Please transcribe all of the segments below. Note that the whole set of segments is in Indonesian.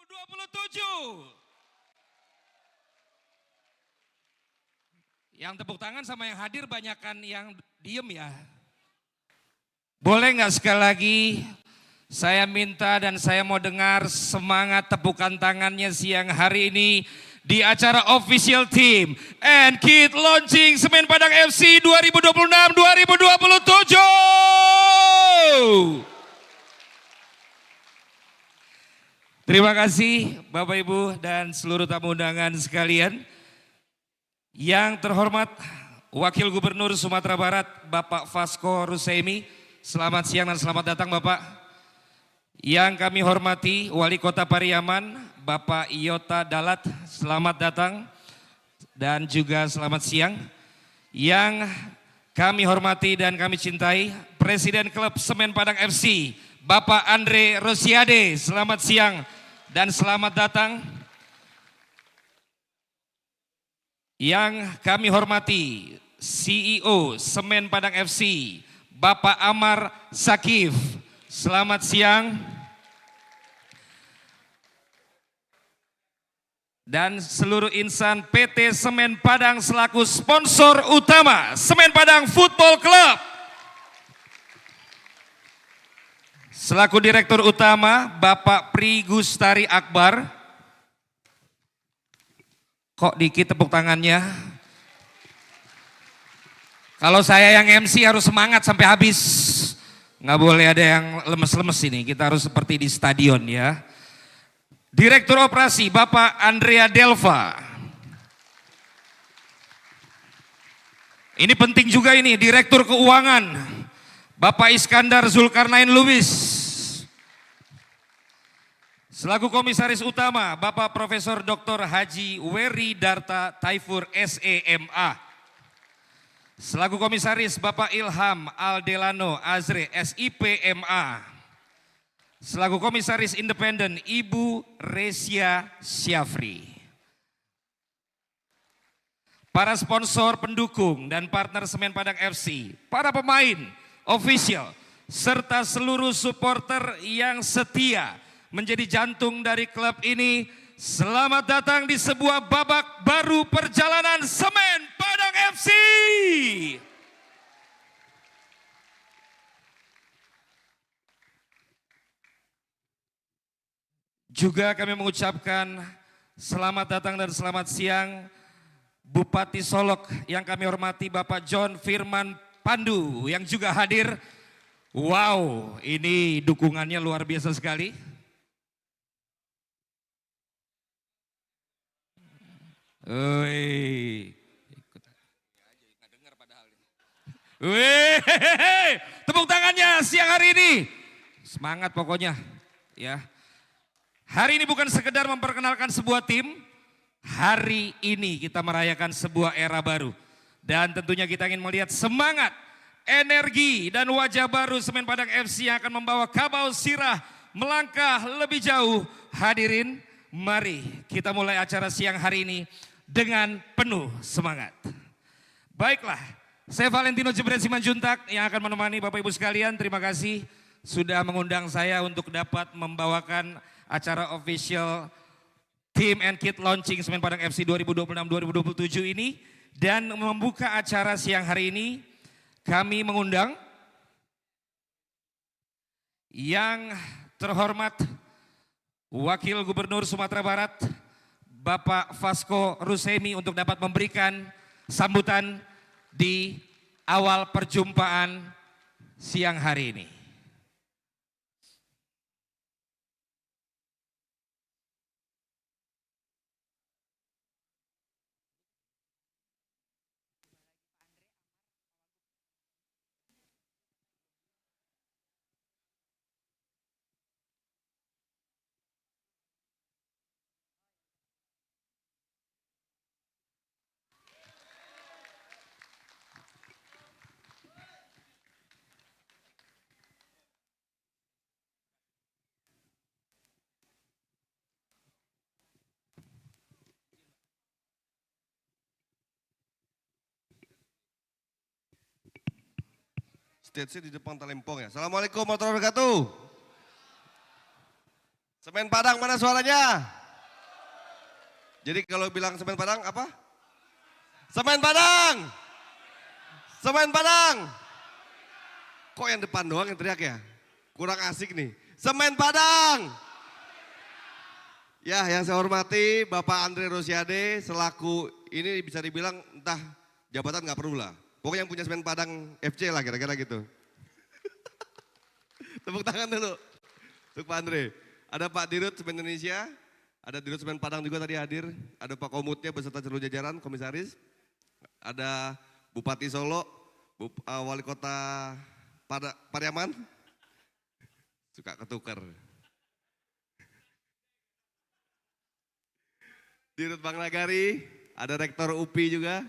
2027. Yang tepuk tangan sama yang hadir banyakan yang diem ya. Boleh nggak sekali lagi saya minta dan saya mau dengar semangat tepukan tangannya siang hari ini di acara official team and kid launching Semen Padang FC 2026-2027. Terima kasih Bapak Ibu dan seluruh tamu undangan sekalian. Yang terhormat Wakil Gubernur Sumatera Barat Bapak Vasco Rusemi, selamat siang dan selamat datang Bapak. Yang kami hormati Wali Kota Pariaman Bapak Iota Dalat, selamat datang dan juga selamat siang. Yang kami hormati dan kami cintai Presiden Klub Semen Padang FC Bapak Andre Rosiade, selamat siang dan selamat datang. Yang kami hormati CEO Semen Padang FC Bapak Amar Sakif, selamat siang. Dan seluruh insan PT Semen Padang selaku sponsor utama Semen Padang Football Club. Selaku Direktur Utama Bapak Pri Gustari Akbar. Kok dikit tepuk tangannya? Kalau saya yang MC harus semangat sampai habis. Nggak boleh ada yang lemes-lemes ini, kita harus seperti di stadion ya. Direktur Operasi Bapak Andrea Delva. Ini penting juga ini, Direktur Keuangan Bapak Iskandar Zulkarnain Lubis. Selaku Komisaris Utama Bapak Profesor Dr. Haji Weri Darta Taifur SEMA. Selaku Komisaris Bapak Ilham Aldelano Azre SIPMA. Selaku Komisaris Independen Ibu Resia Syafri. Para sponsor, pendukung dan partner Semen Padang FC, para pemain, official, serta seluruh supporter yang setia menjadi jantung dari klub ini, selamat datang di sebuah babak baru perjalanan Semen Padang FC. Juga kami mengucapkan selamat datang dan selamat siang Bupati Solok yang kami hormati Bapak John Firman Pandu yang juga hadir. Wow, ini dukungannya luar biasa sekali. Wih, tepuk tangannya siang hari ini. Semangat pokoknya ya. Hari ini bukan sekedar memperkenalkan sebuah tim. Hari ini kita merayakan sebuah era baru. Dan tentunya kita ingin melihat semangat, energi dan wajah baru Semen Padang FC yang akan membawa Kabau Sirah melangkah lebih jauh. Hadirin, mari kita mulai acara siang hari ini dengan penuh semangat. Baiklah, saya Valentino Jebret Simanjuntak yang akan menemani Bapak Ibu sekalian. Terima kasih sudah mengundang saya untuk dapat membawakan acara official Team and Kid Launching Semen Padang FC 2026-2027 ini. Dan membuka acara siang hari ini kami mengundang yang terhormat Wakil Gubernur Sumatera Barat Bapak Vasco Rusemi untuk dapat memberikan sambutan di awal perjumpaan siang hari ini. Stage di depan Talempong ya. Assalamualaikum warahmatullahi wabarakatuh. Semen Padang mana suaranya? Jadi kalau bilang Semen Padang apa? Semen Padang! Semen Padang! Kok yang depan doang yang teriak ya? Kurang asik nih. Semen Padang! Ya, yang saya hormati Bapak Andre Rosiade selaku ini bisa dibilang entah jabatan nggak perlu lah. Pokoknya yang punya Semen Padang FC lah kira-kira gitu. Tepuk tangan dulu untuk Pak Andre. Ada Pak Dirut Semen Indonesia, ada Dirut Semen Padang juga tadi hadir. Ada Pak Komutnya beserta seluruh jajaran, komisaris. Ada Bupati Solo, Wali Kota Pariaman. Suka ketukar. Dirut Bang Nagari, ada Rektor UPI juga.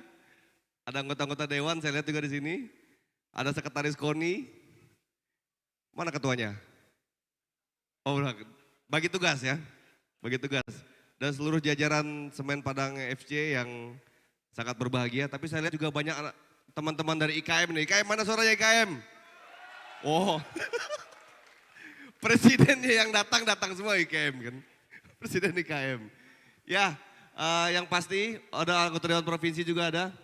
Ada anggota-anggota Dewan, saya lihat juga di sini. Ada Sekretaris KONI. Mana ketuanya? Oh, bagi tugas ya, bagi tugas. Dan seluruh jajaran Semen Padang FC yang sangat berbahagia. Tapi saya lihat juga banyak teman-teman dari IKM nih. IKM mana suaranya IKM? Oh, presidennya yang datang semua IKM kan. Presiden IKM. Ya, yang pasti ada anggota Dewan Provinsi juga ada.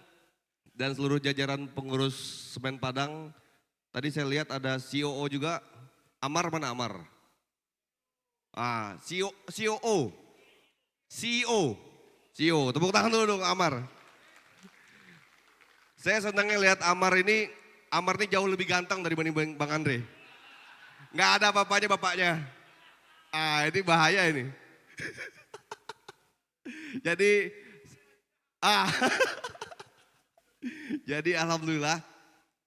Dan seluruh jajaran pengurus Semen Padang. Tadi saya lihat ada COO juga. Amar mana Amar? COO. CEO. Tepuk tangan dulu dong Amar. Saya senangnya lihat Amar ini jauh lebih ganteng dibanding Bang Andre. Nggak ada bapaknya. Ini bahaya ini. Jadi, jadi alhamdulillah,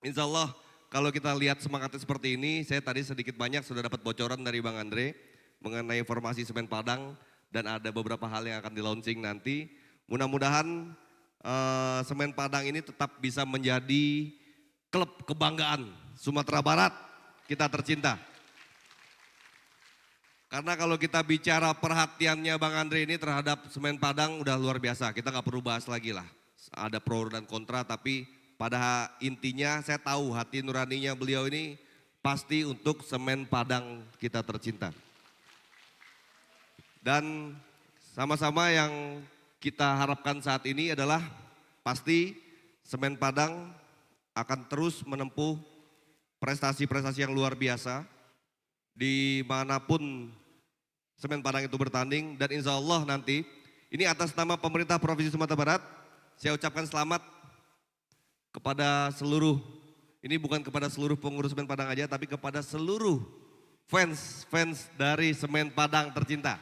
insya Allah kalau kita lihat semangatnya seperti ini, saya tadi sedikit banyak sudah dapat bocoran dari Bang Andre mengenai formasi Semen Padang dan ada beberapa hal yang akan di launching nanti. Mudah-mudahan Semen Padang ini tetap bisa menjadi klub kebanggaan Sumatera Barat kita tercinta. Karena kalau kita bicara perhatiannya Bang Andre ini terhadap Semen Padang udah luar biasa, kita nggak perlu bahas lagi lah. Ada pro dan kontra tapi pada intinya saya tahu hati nuraninya beliau ini pasti untuk Semen Padang kita tercinta. Dan sama-sama yang kita harapkan saat ini adalah pasti Semen Padang akan terus menempuh prestasi-prestasi yang luar biasa dimanapun Semen Padang itu bertanding dan insya Allah nanti ini atas nama pemerintah Provinsi Sumatera Barat saya ucapkan selamat kepada seluruh, ini bukan kepada seluruh pengurus Semen Padang aja tapi kepada seluruh fans dari Semen Padang tercinta.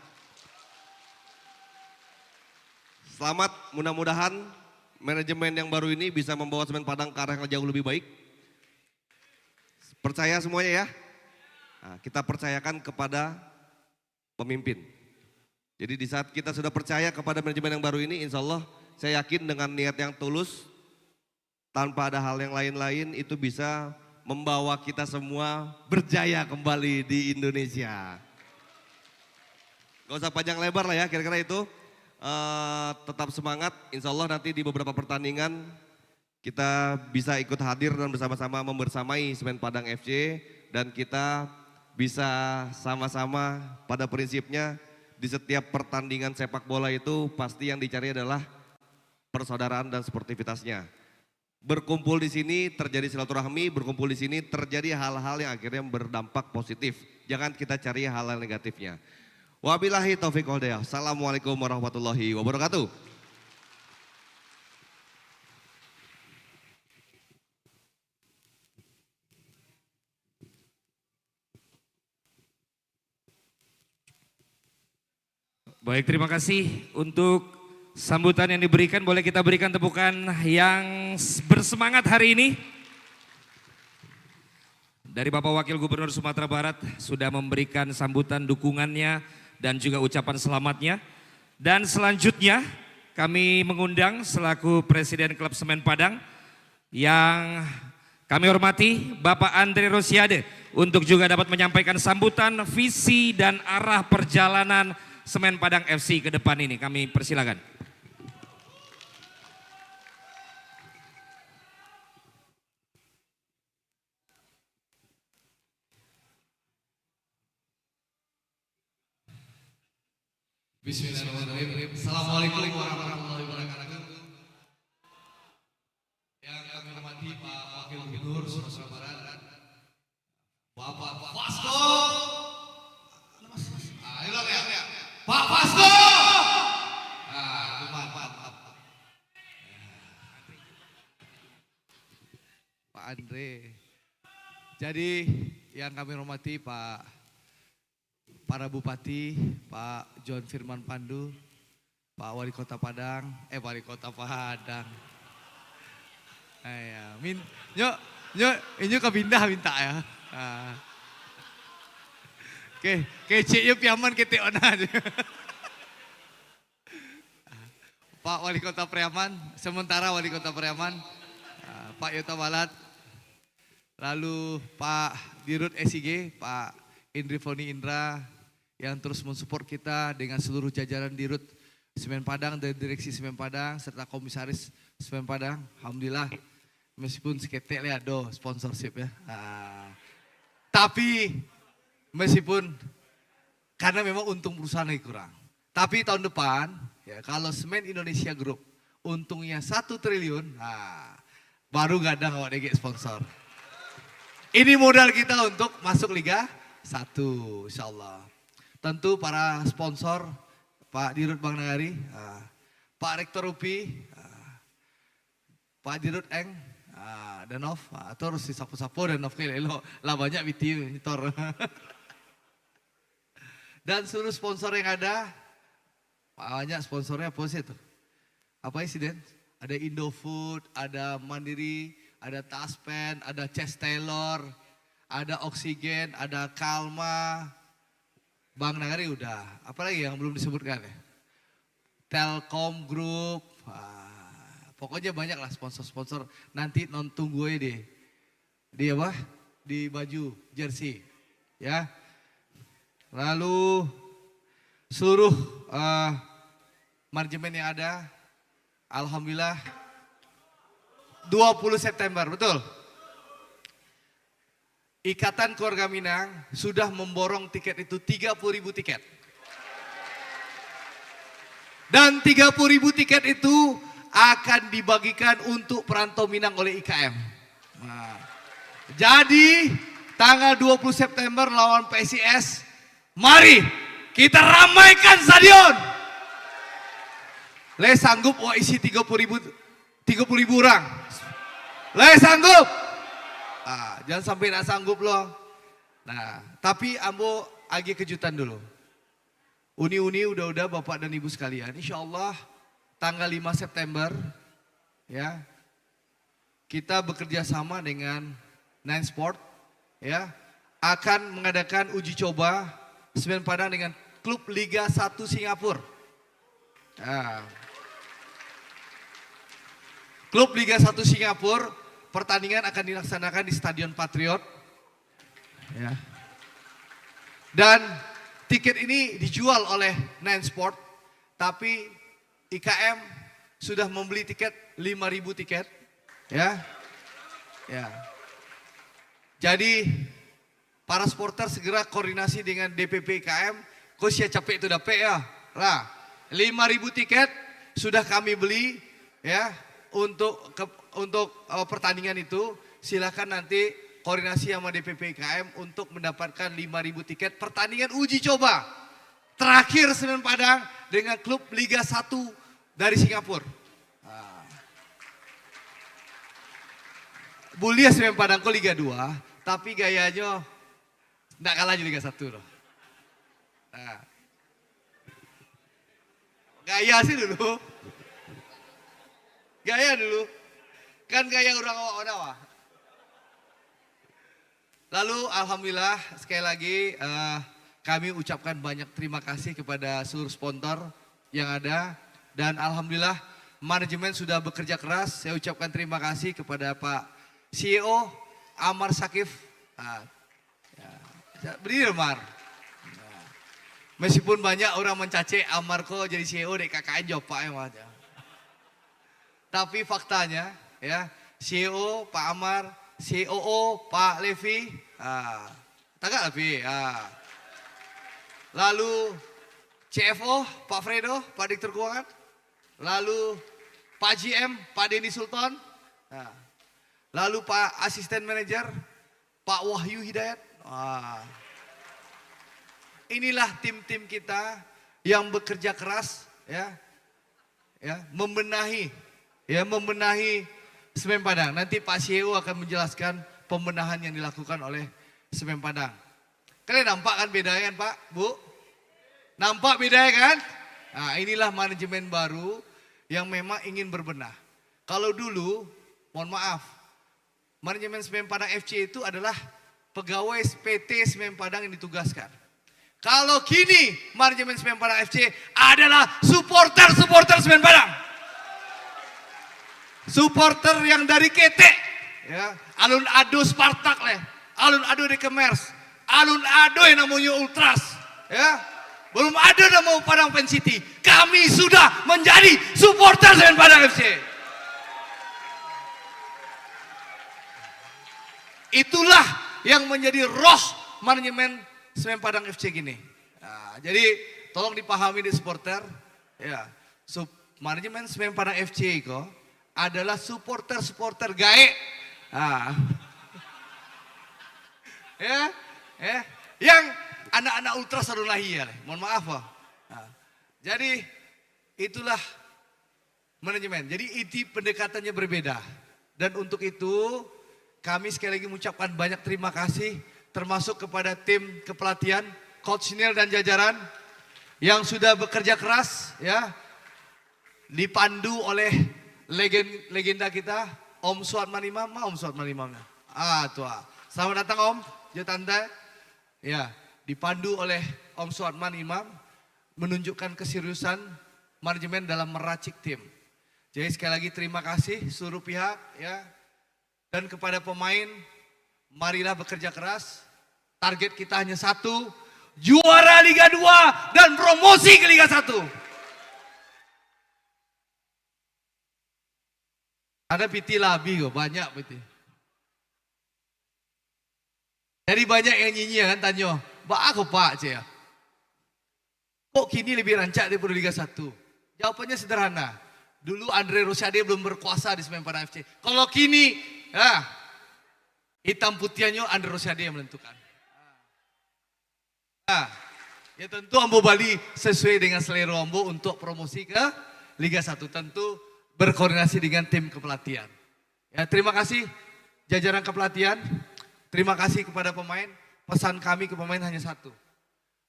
Selamat, mudah-mudahan manajemen yang baru ini bisa membawa Semen Padang ke arah yang jauh lebih baik. Percaya semuanya ya. Nah, kita percayakan kepada pemimpin. Jadi di saat kita sudah percaya kepada manajemen yang baru ini, insya Allah saya yakin dengan niat yang tulus, tanpa ada hal yang lain-lain itu bisa membawa kita semua berjaya kembali di Indonesia. Gak usah panjang lebar lah ya, kira-kira itu. Tetap semangat, insya Allah nanti di beberapa pertandingan kita bisa ikut hadir dan bersama-sama membersamai Semen Padang FC dan kita bisa sama-sama pada prinsipnya di setiap pertandingan sepak bola itu pasti yang dicari adalah persaudaraan dan sportivitasnya. Berkumpul di sini terjadi silaturahmi, berkumpul di sini terjadi hal-hal yang akhirnya berdampak positif. Jangan kita cari hal-hal negatifnya. Wabillahi taufiq wal hidayah. Assalamualaikum warahmatullahi wabarakatuh. Baik, terima kasih untuk sambutan yang diberikan. Boleh kita berikan tepukan yang bersemangat hari ini. Dari Bapak Wakil Gubernur Sumatera Barat sudah memberikan sambutan dukungannya dan juga ucapan selamatnya. Dan selanjutnya kami mengundang selaku Presiden Klub Semen Padang yang kami hormati Bapak Andre Rosiade untuk juga dapat menyampaikan sambutan visi dan arah perjalanan Semen Padang FC ke depan ini. Kami persilakan. Bismillahirrahmanirrahim. Assalamualaikum warahmatullahi wabarakatuh. Yang kami hormati Pak Wakil Gubernur Sumatera Barat, Bapak Fasko. Ayo ya, Pak Fasko. Maaf. Pak Andre. Jadi yang kami hormati para Bupati, Pak John Firman Pandu, Pak Wali Kota Padang, Wali Kota Padang. Inyo kabindah minta ya. Kece yuk piaman kete ona. Pak Wali Kota Priaman, sementara Wali Kota Priaman, Pak Yota Balat, lalu Pak Dirut SIG, Pak Indri Foni Indra, yang terus mensupport kita dengan seluruh jajaran Dirut Semen Padang dan Direksi Semen Padang serta Komisaris Semen Padang. Alhamdulillah meskipun seketek lihat sponsorship ya. Tapi meskipun karena memang untung perusahaan lagi kurang. Tapi tahun depan ya kalau Semen Indonesia Group untungnya 1 triliun, baru gadang awak DG sponsor. Ini modal kita untuk masuk Liga 1 insyaallah. Tentu para sponsor, Pak Dirut Bank Nagari, Pak Rektor UPI, Pak Dirut Eng, Danov, terus si sapu-sapu Danov kelelo, lah banyak biti nyetor. Dan seluruh sponsor yang ada, banyak sponsornya apa sih itu? Apa sih Den? Ada Indofood, ada Mandiri, ada Taspen, ada Chess Taylor, ada Oksigen, ada Kalma, Bank Nagari udah, apalagi yang belum disebutkan ya? Telkom Group, pokoknya banyak lah sponsor-sponsor. Nanti tunggu aja deh, di baju jersey, ya. Lalu seluruh manajemen yang ada, alhamdulillah 20 September, betul? Ikatan Keluarga Minang sudah memborong tiket itu 30.000 tiket. Dan 30.000 tiket itu akan dibagikan untuk perantau Minang oleh IKM. Jadi tanggal 20 September lawan PSIS, mari kita ramaikan stadion. Le sanggup isi 30.000 orang. Le sanggup. Jangan sampai nak sanggup loh. Nah, tapi ambo agi kejutan dulu. Uni-uni udah Bapak dan Ibu sekalian. Insya Allah tanggal 5 September ya kita bekerja sama dengan Nine Sport ya akan mengadakan uji coba Semen Padang dengan klub Liga 1 Singapura. Klub Liga 1 Singapura, pertandingan akan dilaksanakan di Stadion Patriot. Ya. Dan tiket ini dijual oleh Nine Sport, tapi IKM sudah membeli tiket 5.000 tiket. Ya. Jadi para supporter segera koordinasi dengan DPP IKM. Kok siap capek itu dapet ya. Lah, 5.000 tiket sudah kami beli ya untuk pertandingan itu. Silakan nanti koordinasi sama DPP IKM untuk mendapatkan 5.000 tiket pertandingan uji coba terakhir Semen Padang dengan klub Liga 1 dari Singapura. Bulia Semen Padang kok Liga 2, tapi gayanya enggak kalah di Liga 1 loh. Gaya sih dulu. Gaya dulu. Kan gaya orang awak-awak. Lalu alhamdulillah sekali lagi kami ucapkan banyak terima kasih kepada seluruh sponsor yang ada. Dan alhamdulillah manajemen sudah bekerja keras. Saya ucapkan terima kasih kepada Pak CEO Amar Sakif. Berdiri Amar. Meskipun banyak orang mencaci Amar kok jadi CEO dek KKN jawab Pak Emang. Tapi faktanya ya CEO Pak Amar, COO Pak Levi, Levi. Lalu CFO Pak Fredo, Pak Direktur Keuangan. Lalu Pak GM, Pak Denny Sultan. Nah, lalu Pak Asisten Manajer, Pak Wahyu Hidayat. Inilah tim-tim kita yang bekerja keras membenahi Semen Padang. Nanti Pak CEO akan menjelaskan pembenahan yang dilakukan oleh Semen Padang. Kalian nampak kan bedanya kan Pak, Bu? Nampak bedanya kan? Nah, inilah manajemen baru yang memang ingin berbenah. Kalau dulu, mohon maaf, manajemen Semen Padang FC itu adalah pegawai PT Semen Padang yang ditugaskan. Kalau kini manajemen Semen Padang FC adalah supporter Semen Padang. Supporter yang dari Ketek, alun ado Spartak alun ado Dekemers, alun ado yang namanya Ultras, belum ada nama Padang Fan City. Kami sudah menjadi supporter Semen Padang FC. Itulah yang menjadi roh manajemen Semen Padang FC gini. Nah, jadi tolong dipahami di supporter, manajemen Semen Padang FC kok adalah supporter gaek. Nah. Yang anak-anak ultras harus lahir. Mohon maaf Pak. Nah, jadi itulah manajemen. Jadi inti pendekatannya berbeda. Dan untuk itu kami sekali lagi mengucapkan banyak terima kasih termasuk kepada tim kepelatihan, Coach Neil dan jajaran yang sudah bekerja keras dipandu oleh legenda kita Om Suatman Imam. Om Suatman Imamnya. Selamat datang Om, Jatanda. Dipandu oleh Om Suatman Imam menunjukkan keseriusan manajemen dalam meracik tim. Jadi sekali lagi terima kasih seluruh pihak dan kepada pemain, marilah bekerja keras. Target kita hanya satu, juara Liga 2 dan promosi ke Liga 1. Ada piti labi kok, banyak piti. Jadi banyak yang nyanyi kan tanya, aku Pak Cia. Kok kini lebih rancak daripada Liga 1? Jawabannya sederhana. Dulu Andre Rosiade belum berkuasa di Semen Padang FC. Kalau kini, hitam putihnya Andre Rosiade yang menentukan. Ya tentu Ambo Bali sesuai dengan selera Ambo untuk promosi ke Liga 1. Tentu berkoordinasi dengan tim kepelatihan. Terima kasih jajaran kepelatihan. Terima kasih kepada pemain. Pesan kami ke pemain hanya satu.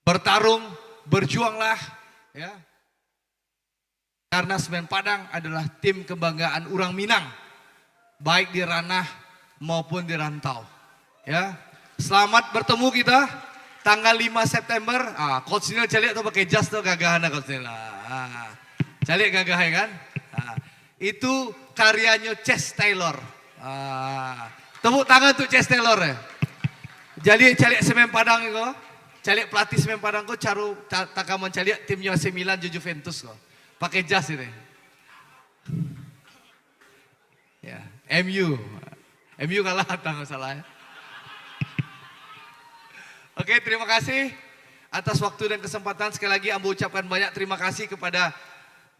Bertarung, berjuanglah. Karena Semen Padang adalah tim kebanggaan orang Minang. Baik di ranah maupun di rantau. Selamat bertemu kita. Tanggal 5 September, Coach Neil calik tuh pakai jas tuh gagahan Coach Neil. Calik gagah kan? Itu karyanya Chess Taylor. Tepuk tangan untuk Chess Taylor ya. Jadi calik Semen Padang itu, calik pelatih Semen Padang itu takaman calik timnya AC Milan Juventus kok. Pakai jas ini. MU kalah tak salah ya. Oke, terima kasih atas waktu dan kesempatan. Sekali lagi Ambo ucapkan banyak terima kasih kepada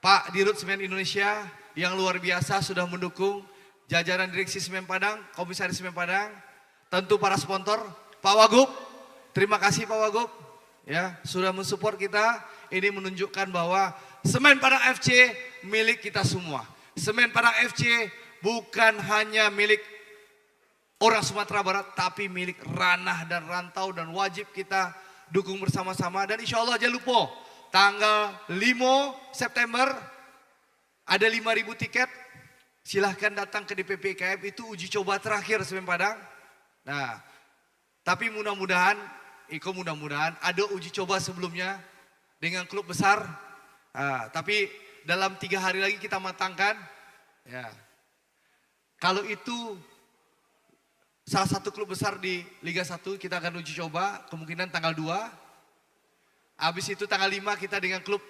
Pak Dirut Semen Indonesia yang luar biasa sudah mendukung jajaran direksi Semen Padang, komisaris Semen Padang, tentu para sponsor, Pak Wagub. Terima kasih Pak Wagub sudah mensupport kita. Ini menunjukkan bahwa Semen Padang FC milik kita semua. Semen Padang FC bukan hanya milik orang Sumatera Barat, tapi milik ranah dan rantau dan wajib kita dukung bersama-sama. Dan insya Allah jangan lupa, tanggal 5 September ada 5.000 tiket. Silahkan datang ke DPP IKF, itu uji coba terakhir Semen Padang. Nah, tapi mudah-mudahan ada uji coba sebelumnya dengan klub besar. Tapi dalam 3 hari lagi kita matangkan. Kalau itu salah satu klub besar di Liga 1 kita akan uji coba, kemungkinan tanggal 2. Habis itu tanggal 5 kita dengan klub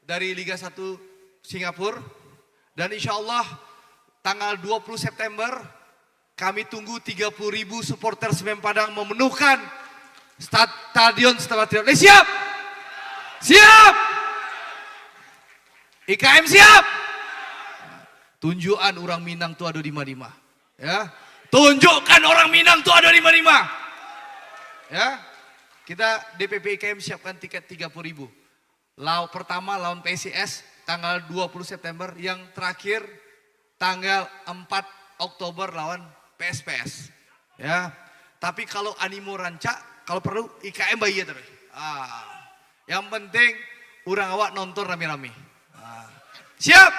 dari Liga 1 Singapura. Dan insya Allah tanggal 20 September kami tunggu 30.000 supporter Semen Padang memenuhkan stadion Stadion. Siap? Siap? IKM siap? Tunjukkan orang Minang tuh ada di mana. Ya. Tunjukkan orang Minang tuh ada di mana. Ya. Kita DPP IKM siapkan tiket 30.000. Pertama lawan PSIS tanggal 20 September, yang terakhir tanggal 4 Oktober lawan PSPS. Ya. Tapi kalau animo rancak, kalau perlu IKM bayi terus. Yang penting orang awak nonton rame-rame. Siap?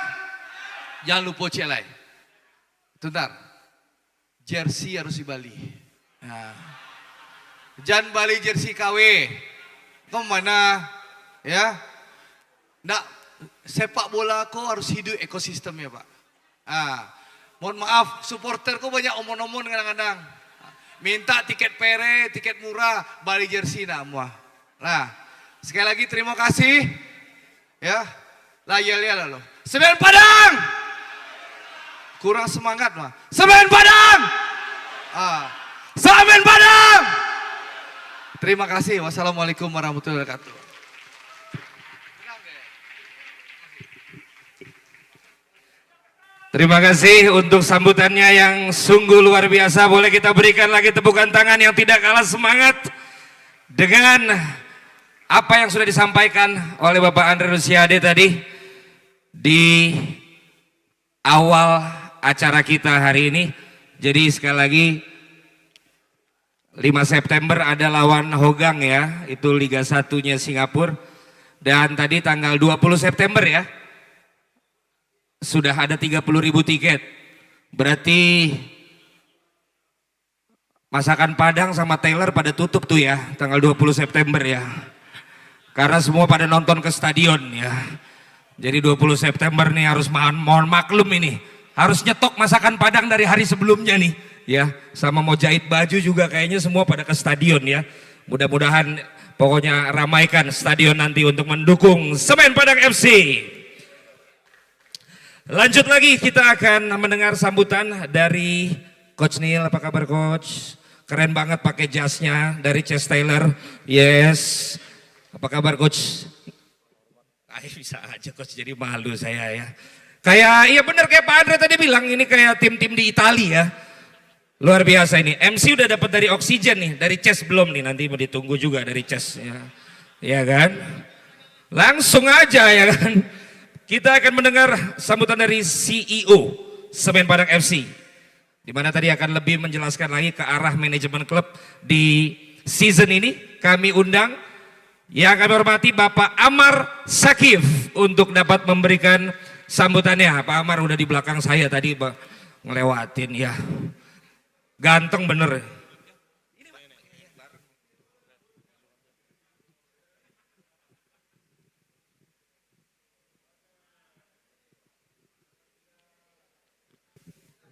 Jangan lupa celai. Bentar. Jersey harus dibali. Jangan bali jersey KW. Kemana? Ya. Nggak, sepak bola kok harus hidup ekosistemnya, Pak. Mohon maaf, supporter kok banyak omong-omong kadang-kadang. Minta tiket pere, tiket murah, bali jersey namanya. Nah, sekali lagi terima kasih. Ya. Layal loh. Semen Padang. Kurang semangat mah. Semen Padang. Semen Padang. Terima kasih. Wassalamualaikum warahmatullahi wabarakatuh. Terima kasih untuk sambutannya yang sungguh luar biasa. Boleh kita berikan lagi tepukan tangan yang tidak kalah semangat dengan apa yang sudah disampaikan oleh Bapak Andre Rusiade tadi di awal acara kita hari ini. Jadi sekali lagi 5 September ada lawan Hogang ya, itu Liga 1-nya Singapura. Dan tadi tanggal 20 September ya, sudah ada 30.000 tiket. Berarti Masakan Padang sama Taylor pada tutup tuh ya, tanggal 20 September ya. Karena semua pada nonton ke stadion ya. Jadi 20 September nih harus mohon maklum ini. Harus nyetok Masakan Padang dari hari sebelumnya nih ya. Sama mau jahit baju juga kayaknya semua pada ke stadion ya. Mudah-mudahan pokoknya ramaikan stadion nanti untuk mendukung Semen Padang FC. Lanjut lagi, kita akan mendengar sambutan dari Coach Neil. Apa kabar Coach? Keren banget pakai jasnya dari Chess Taylor. Yes. Apa kabar Coach? Bisa aja Coach, jadi malu saya ya. Kayak, iya bener kayak Pak Andre tadi bilang, ini kayak tim-tim di Italia ya. Luar biasa ini. MC udah dapat dari Oxygen nih, dari Chess belum nih, nanti mau ditunggu juga dari Chess ya. Ya kan? Langsung aja ya kan. Kita akan mendengar sambutan dari CEO Semen Padang FC. Di mana tadi akan lebih menjelaskan lagi ke arah manajemen klub di season ini. Kami undang yang kami hormati Bapak Amar Sakif untuk dapat memberikan sambutannya. Pak Amar udah di belakang saya tadi ngelewatin ya. Ganteng bener.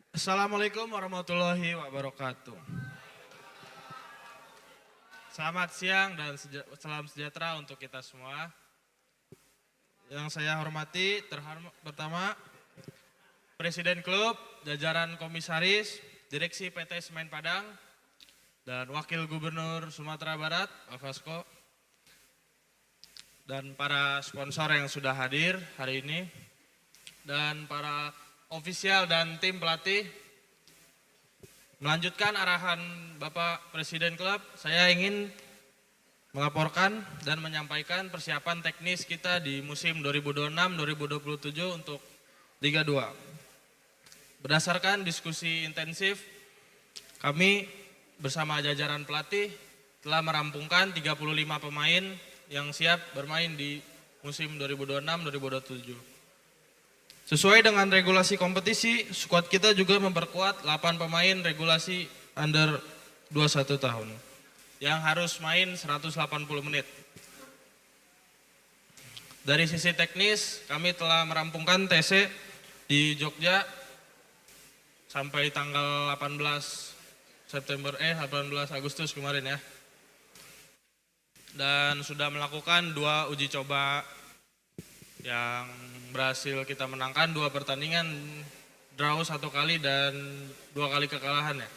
Assalamualaikum warahmatullahi wabarakatuh. Selamat siang dan salam sejahtera untuk kita semua. Yang saya hormati pertama Presiden Klub, jajaran komisaris, Direksi PT Semen Padang, dan Wakil Gubernur Sumatera Barat, Pak Fasko, dan para sponsor yang sudah hadir hari ini, dan para ofisial dan tim pelatih. Melanjutkan arahan Bapak Presiden Klub, saya ingin melaporkan dan menyampaikan persiapan teknis kita di musim 2026-2027 untuk Liga 2. Berdasarkan diskusi intensif, kami bersama jajaran pelatih telah merampungkan 35 pemain yang siap bermain di musim 2026-2027. Sesuai dengan regulasi kompetisi, skuad kita juga memperkuat 8 pemain regulasi under 21 tahun yang harus main 180 menit. Dari sisi teknis, kami telah merampungkan TC di Jogja sampai tanggal 18 Agustus kemarin ya. Dan sudah melakukan 2 uji coba yang berhasil kita menangkan 2 pertandingan, draw 1 kali dan 2 kali kekalahan ya.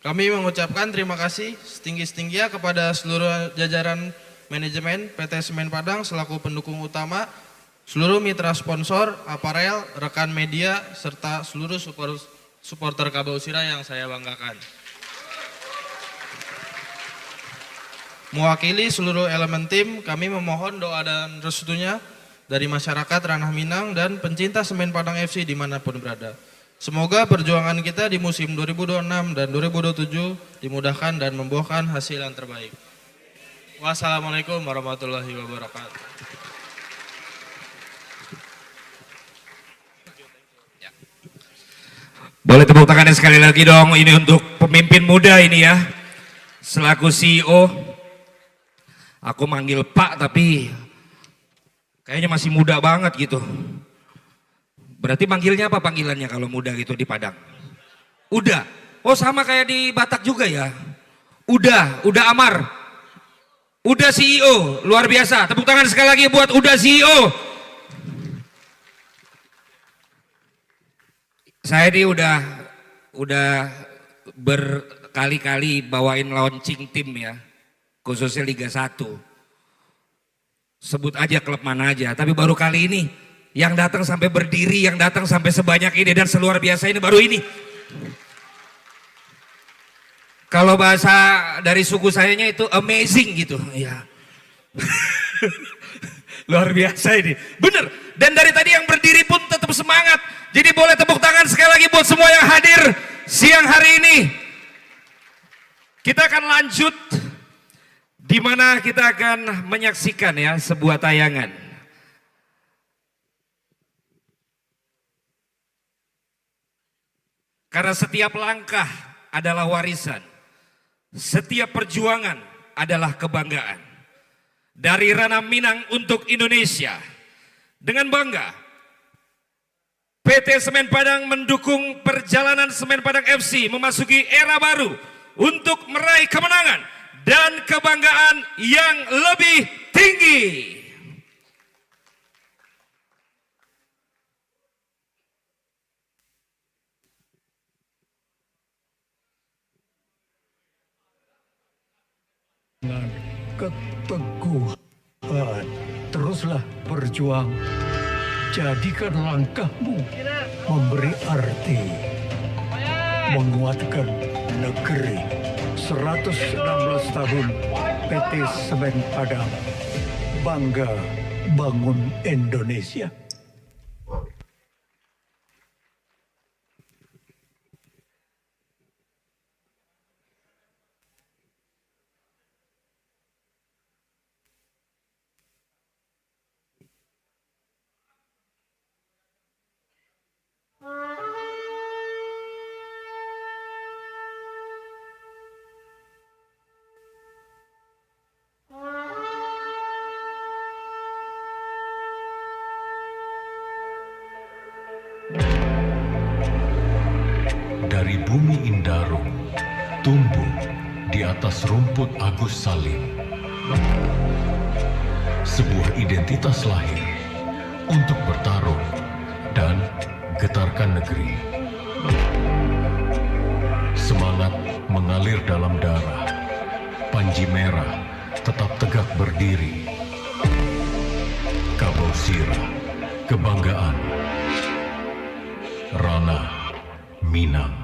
Kami mengucapkan terima kasih setinggi-tingginya kepada seluruh jajaran manajemen PT Semen Padang selaku pendukung utama, seluruh mitra sponsor, aparel, rekan media, serta seluruh supporter Kabausira yang saya banggakan. Mewakili seluruh elemen tim, kami memohon doa dan restunya dari masyarakat Ranah Minang dan pencinta Semen Padang FC dimanapun berada. Semoga perjuangan kita di musim 2026 dan 2027 dimudahkan dan membuahkan hasil yang terbaik. Wassalamualaikum warahmatullahi wabarakatuh. Boleh tepuk tangannya sekali lagi dong, ini untuk pemimpin muda ini ya. Selaku CEO, aku manggil Pak tapi kayaknya masih muda banget gitu. Berarti manggilnya apa panggilannya kalau muda gitu di Padang? Udah. Oh sama kayak di Batak juga ya. Udah Amar. Udah CEO, luar biasa. Tepuk tangan sekali lagi buat Udah CEO. Saya ini udah berkali-kali bawain launching tim ya. Khususnya Liga 1. Sebut aja klub mana aja, tapi baru kali ini yang datang sampai berdiri, yang datang sampai sebanyak ini dan seluar biasa ini baru ini. Kalau bahasa dari suku sayanya itu amazing gitu, ya. Luar biasa ini, bener. Dan dari tadi yang berdiri pun tetap semangat. Jadi boleh tepuk tangan sekali lagi buat semua yang hadir siang hari ini. Kita akan lanjut, di mana kita akan menyaksikan ya sebuah tayangan. Karena setiap langkah adalah warisan, setiap perjuangan adalah kebanggaan. Dari Ranah Minang untuk Indonesia, dengan bangga, PT Semen Padang mendukung perjalanan Semen Padang FC memasuki era baru untuk meraih kemenangan dan kebanggaan yang lebih tinggi. Dengan keteguhan, teruslah berjuang. Jadikan langkahmu memberi arti, menguatkan negeri. 116 tahun PT Semen Padang, bangga bangun Indonesia. Dari bumi Indarung, tumbuh di atas rumput Agus Salim. Sebuah identitas lahir untuk bertarung dan getarkan negeri. Semangat mengalir dalam darah, Panji Merah tetap tegak berdiri. Kabausira, kebanggaan. Ranah Minang.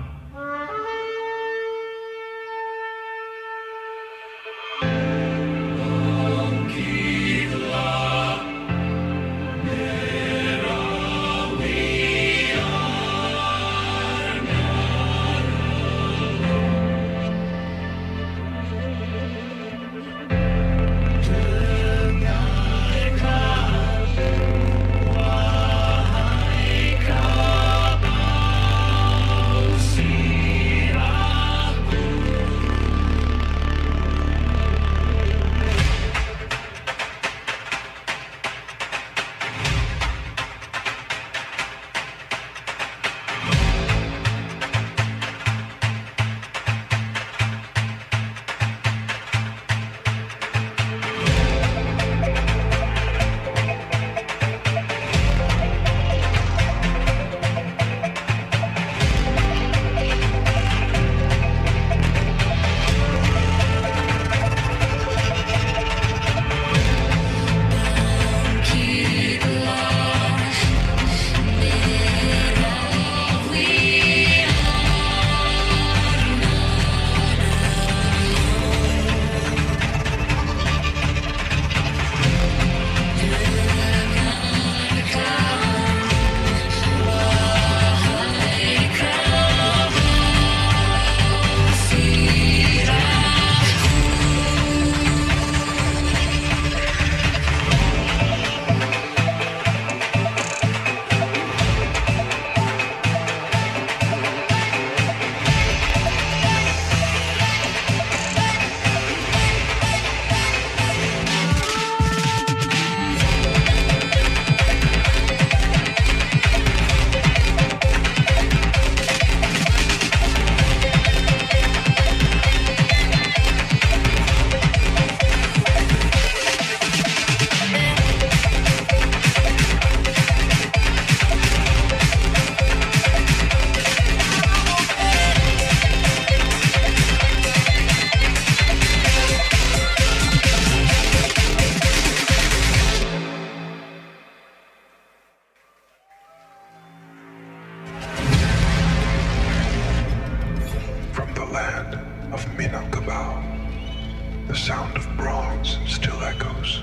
sound of bronze still echoes.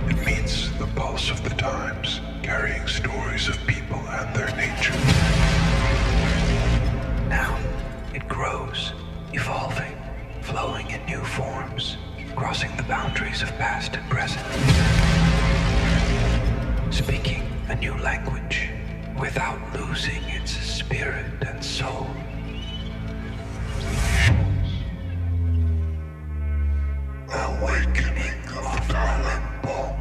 It meets the pulse of the times, carrying stories of people and their nature. Now it grows, evolving, flowing in new forms, crossing the boundaries of past and present. Speaking a new language without losing its spirit and soul. Awakening of Dalempo.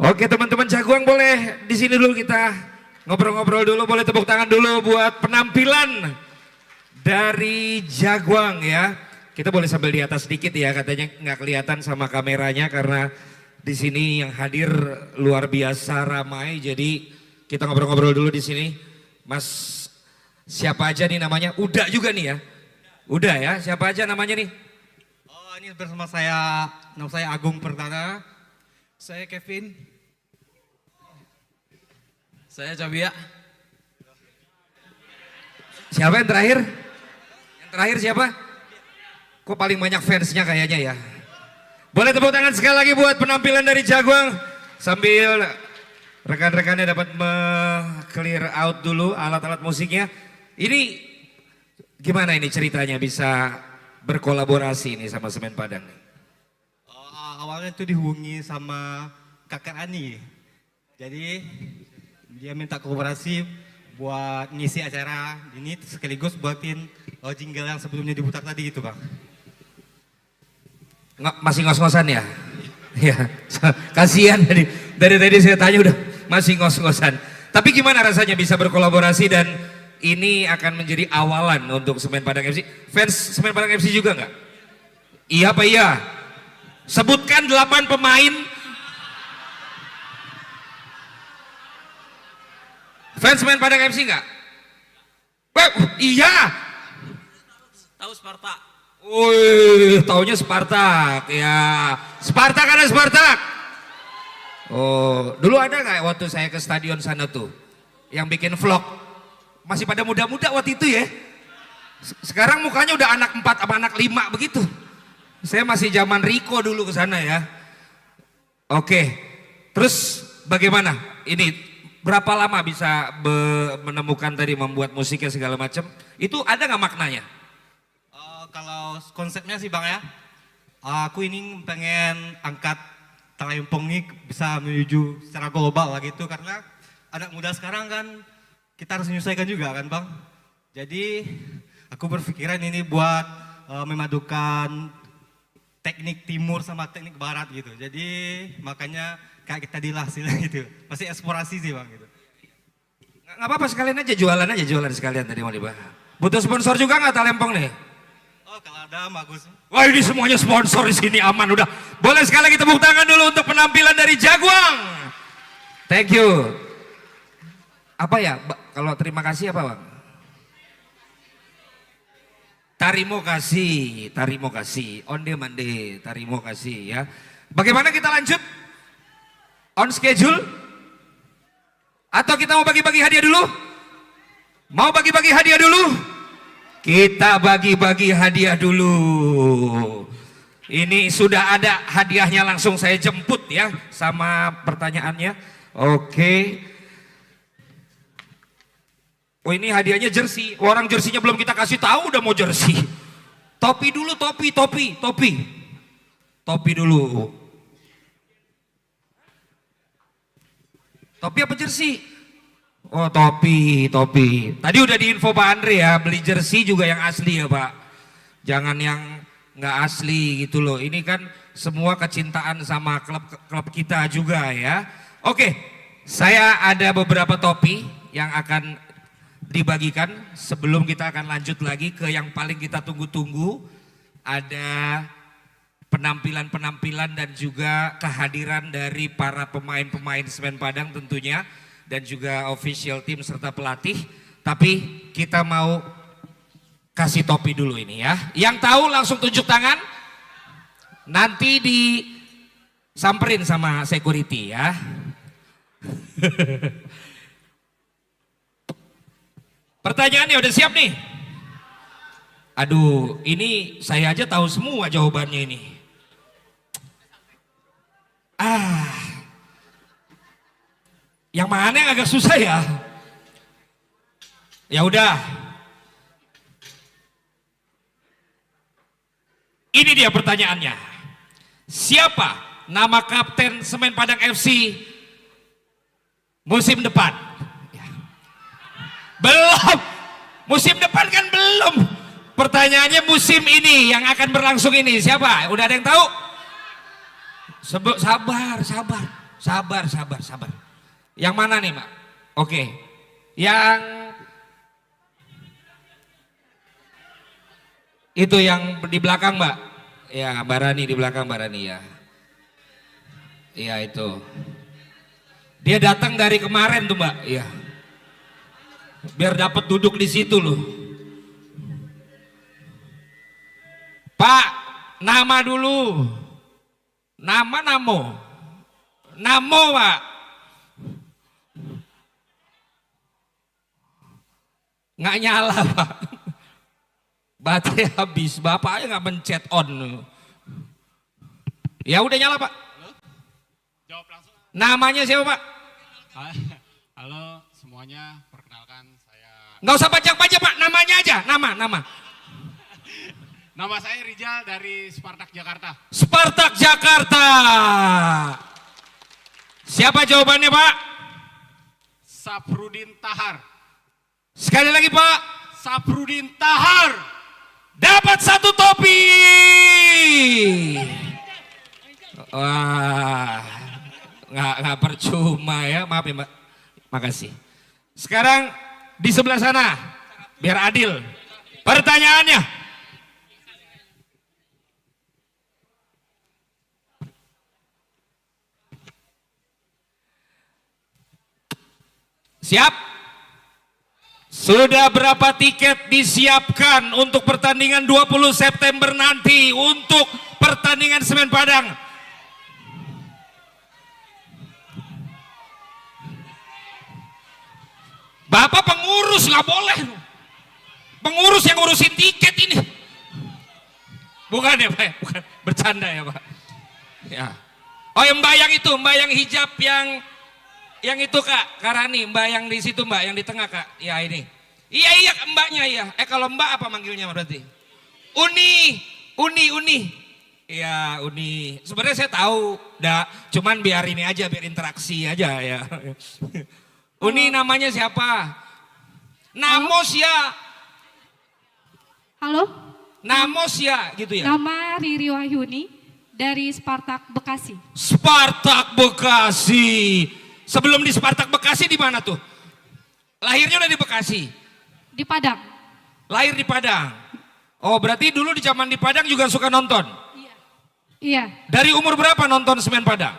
Oke teman-teman Jaguang, boleh di sini dulu kita ngobrol-ngobrol dulu, boleh tepuk tangan dulu buat penampilan dari Jaguang ya. Kita boleh sambil di atas sedikit ya, katanya nggak kelihatan sama kameranya karena di sini yang hadir luar biasa ramai. Jadi kita ngobrol-ngobrol dulu di sini. Mas siapa aja nih namanya? Uda juga nih ya. Udah ya, siapa aja namanya nih? Oh, ini bersama saya, nama saya Agung Perdana. Saya Kevin. Saya Cabia. Siapa yang terakhir? Yang terakhir siapa? Kok paling banyak fansnya kayaknya ya. Boleh tepuk tangan sekali lagi buat penampilan dari Jaguang. Sambil rekan-rekannya dapat clear out dulu alat-alat musiknya. Ini gimana ini ceritanya bisa berkolaborasi nih sama Semen Padang? Awalnya itu dihubungi sama kakak Ani. Jadi dia minta kolaborasi buat ngisi acara ini sekaligus buatin jingle yang sebelumnya diputar tadi gitu Bang. Masih ngos-ngosan ya? Ya, kasihan dari tadi saya tanya udah masih ngos-ngosan. Tapi gimana rasanya bisa berkolaborasi dan ini akan menjadi awalan untuk Semen Padang FC. Fans Semen Padang FC juga nggak? Iya apa iya? Sebutkan 8 pemain. Fans Semen Padang FC nggak? Iya. Tahu Sparta? Wih, taunya Spartak ya. Spartak ada Spartak. Oh, dulu ada nggak waktu saya ke stadion sana tuh, yang bikin vlog? Masih pada muda-muda waktu itu ya. Sekarang mukanya udah anak 4 sama anak 5 begitu. Saya masih zaman Riko dulu ke sana ya. Oke, terus bagaimana? Ini berapa lama bisa menemukan tadi membuat musiknya segala macam? Itu ada nggak maknanya? Kalau konsepnya sih Bang ya, aku ini pengen angkat Talempong ini bisa menuju secara global lah gitu. Karena anak muda sekarang kan kita harus menyesuaikan juga kan Bang. Jadi aku berpikiran ini buat memadukan teknik timur sama teknik barat gitu. Jadi makanya kayak kita dilas gitu. Masih eksplorasi sih Bang gitu. Nggak apa-apa, sekalian aja jualan sekalian tadi mau dibahas. Butuh sponsor juga nggak Talempong nih? Oh kalau ada bagus. Wah ini semuanya sponsor di sini aman udah. Boleh sekali lagi tepuk tangan dulu untuk penampilan dari Jaguang. Thank you. Apa ya? Kalau terima kasih apa Bang? Tarimo kasih, on demand deh, tarimo kasih ya. Bagaimana kita lanjut? On schedule? Atau kita mau bagi-bagi hadiah dulu? Mau bagi-bagi hadiah dulu? Kita bagi-bagi hadiah dulu. Ini sudah ada hadiahnya, langsung saya jemput ya sama pertanyaannya. Oke. Oh ini hadiahnya jersey. Orang jersinya belum kita kasih tahu udah mau jersey. Topi dulu, topi. Topi dulu. Topi apa jersey? Oh topi. Tadi udah diinfo Pak Andre ya, beli jersey juga yang asli ya Pak. Jangan yang nggak asli gitu loh. Ini kan semua kecintaan sama klub kita juga ya. Oke, saya ada beberapa topi yang akan dibagikan sebelum kita akan lanjut lagi ke yang paling kita tunggu-tunggu. Ada penampilan-penampilan dan juga kehadiran dari para pemain-pemain Semen Padang tentunya. Dan juga official tim serta pelatih. Tapi kita mau kasih topi dulu ini ya. Yang tahu langsung tunjuk tangan. Nanti disamperin sama security ya. Pertanyaannya udah siap nih? Aduh, ini saya aja tahu semua jawabannya ini. Yang mana yang agak susah ya? Ya udah. Ini dia pertanyaannya. Siapa nama kapten Semen Padang FC musim depan? Ya. Belum. Musim depan kan belum. Pertanyaannya musim ini yang akan berlangsung ini siapa? Udah ada yang tahu? Sabar. Sabar. Yang mana nih, Mbak? Oke. Yang itu yang di belakang, Mbak. Ya, Mbak Rani di belakang, Mbak Rani ya. Iya itu. Dia datang dari kemarin tuh, Mbak. Iya. Biar dapat duduk di situ loh. Pak, nama dulu. Namo, Pak. Nggak nyala, Pak. Baterai habis, bapaknya nggak mencet on. Ya udah nyala, Pak. Jawab langsung. Namanya siapa, Pak? Halo semuanya, perkenalkan saya. Nggak usah panjang-panjang, Pak. Namanya aja, nama. Nama saya Rijal dari Spartak Jakarta. Spartak Jakarta. Siapa jawabannya, Pak? Saprudin Tahar. Sekali lagi, Pak. Saprudin Tahar. Dapat 1 topi. Wah, nggak percuma ya, maaf ya Mbak. Makasih. Sekarang di sebelah sana, biar adil. Pertanyaannya. Siap? Sudah berapa tiket disiapkan untuk pertandingan 20 September nanti untuk pertandingan Semen Padang? Bapak pengurus nggak boleh. Pengurus yang ngurusin tiket ini. Bukan ya Pak, bukan bercanda ya Pak. Ya. Oh yang mbak yang hijab yang itu Kak Rani, mbak yang di situ mbak, yang di tengah Kak. Ya ini. Iya mbaknya iya. Kalau mbak apa manggilnya berarti? Uni. Iya Uni. Sebenarnya saya tahu, cuman biar ini aja, biar interaksi aja ya. Uni namanya siapa? Namos ya. Halo? Namos ya gitu ya. Nama Riri Wahyuni dari Spartak Bekasi. Spartak Bekasi. Sebelum di Spartak Bekasi di mana tuh? Lahirnya udah di Bekasi. Di Padang. Lahir di Padang. Oh berarti dulu di zaman di Padang juga suka nonton? Iya. Dari umur berapa nonton Semen Padang?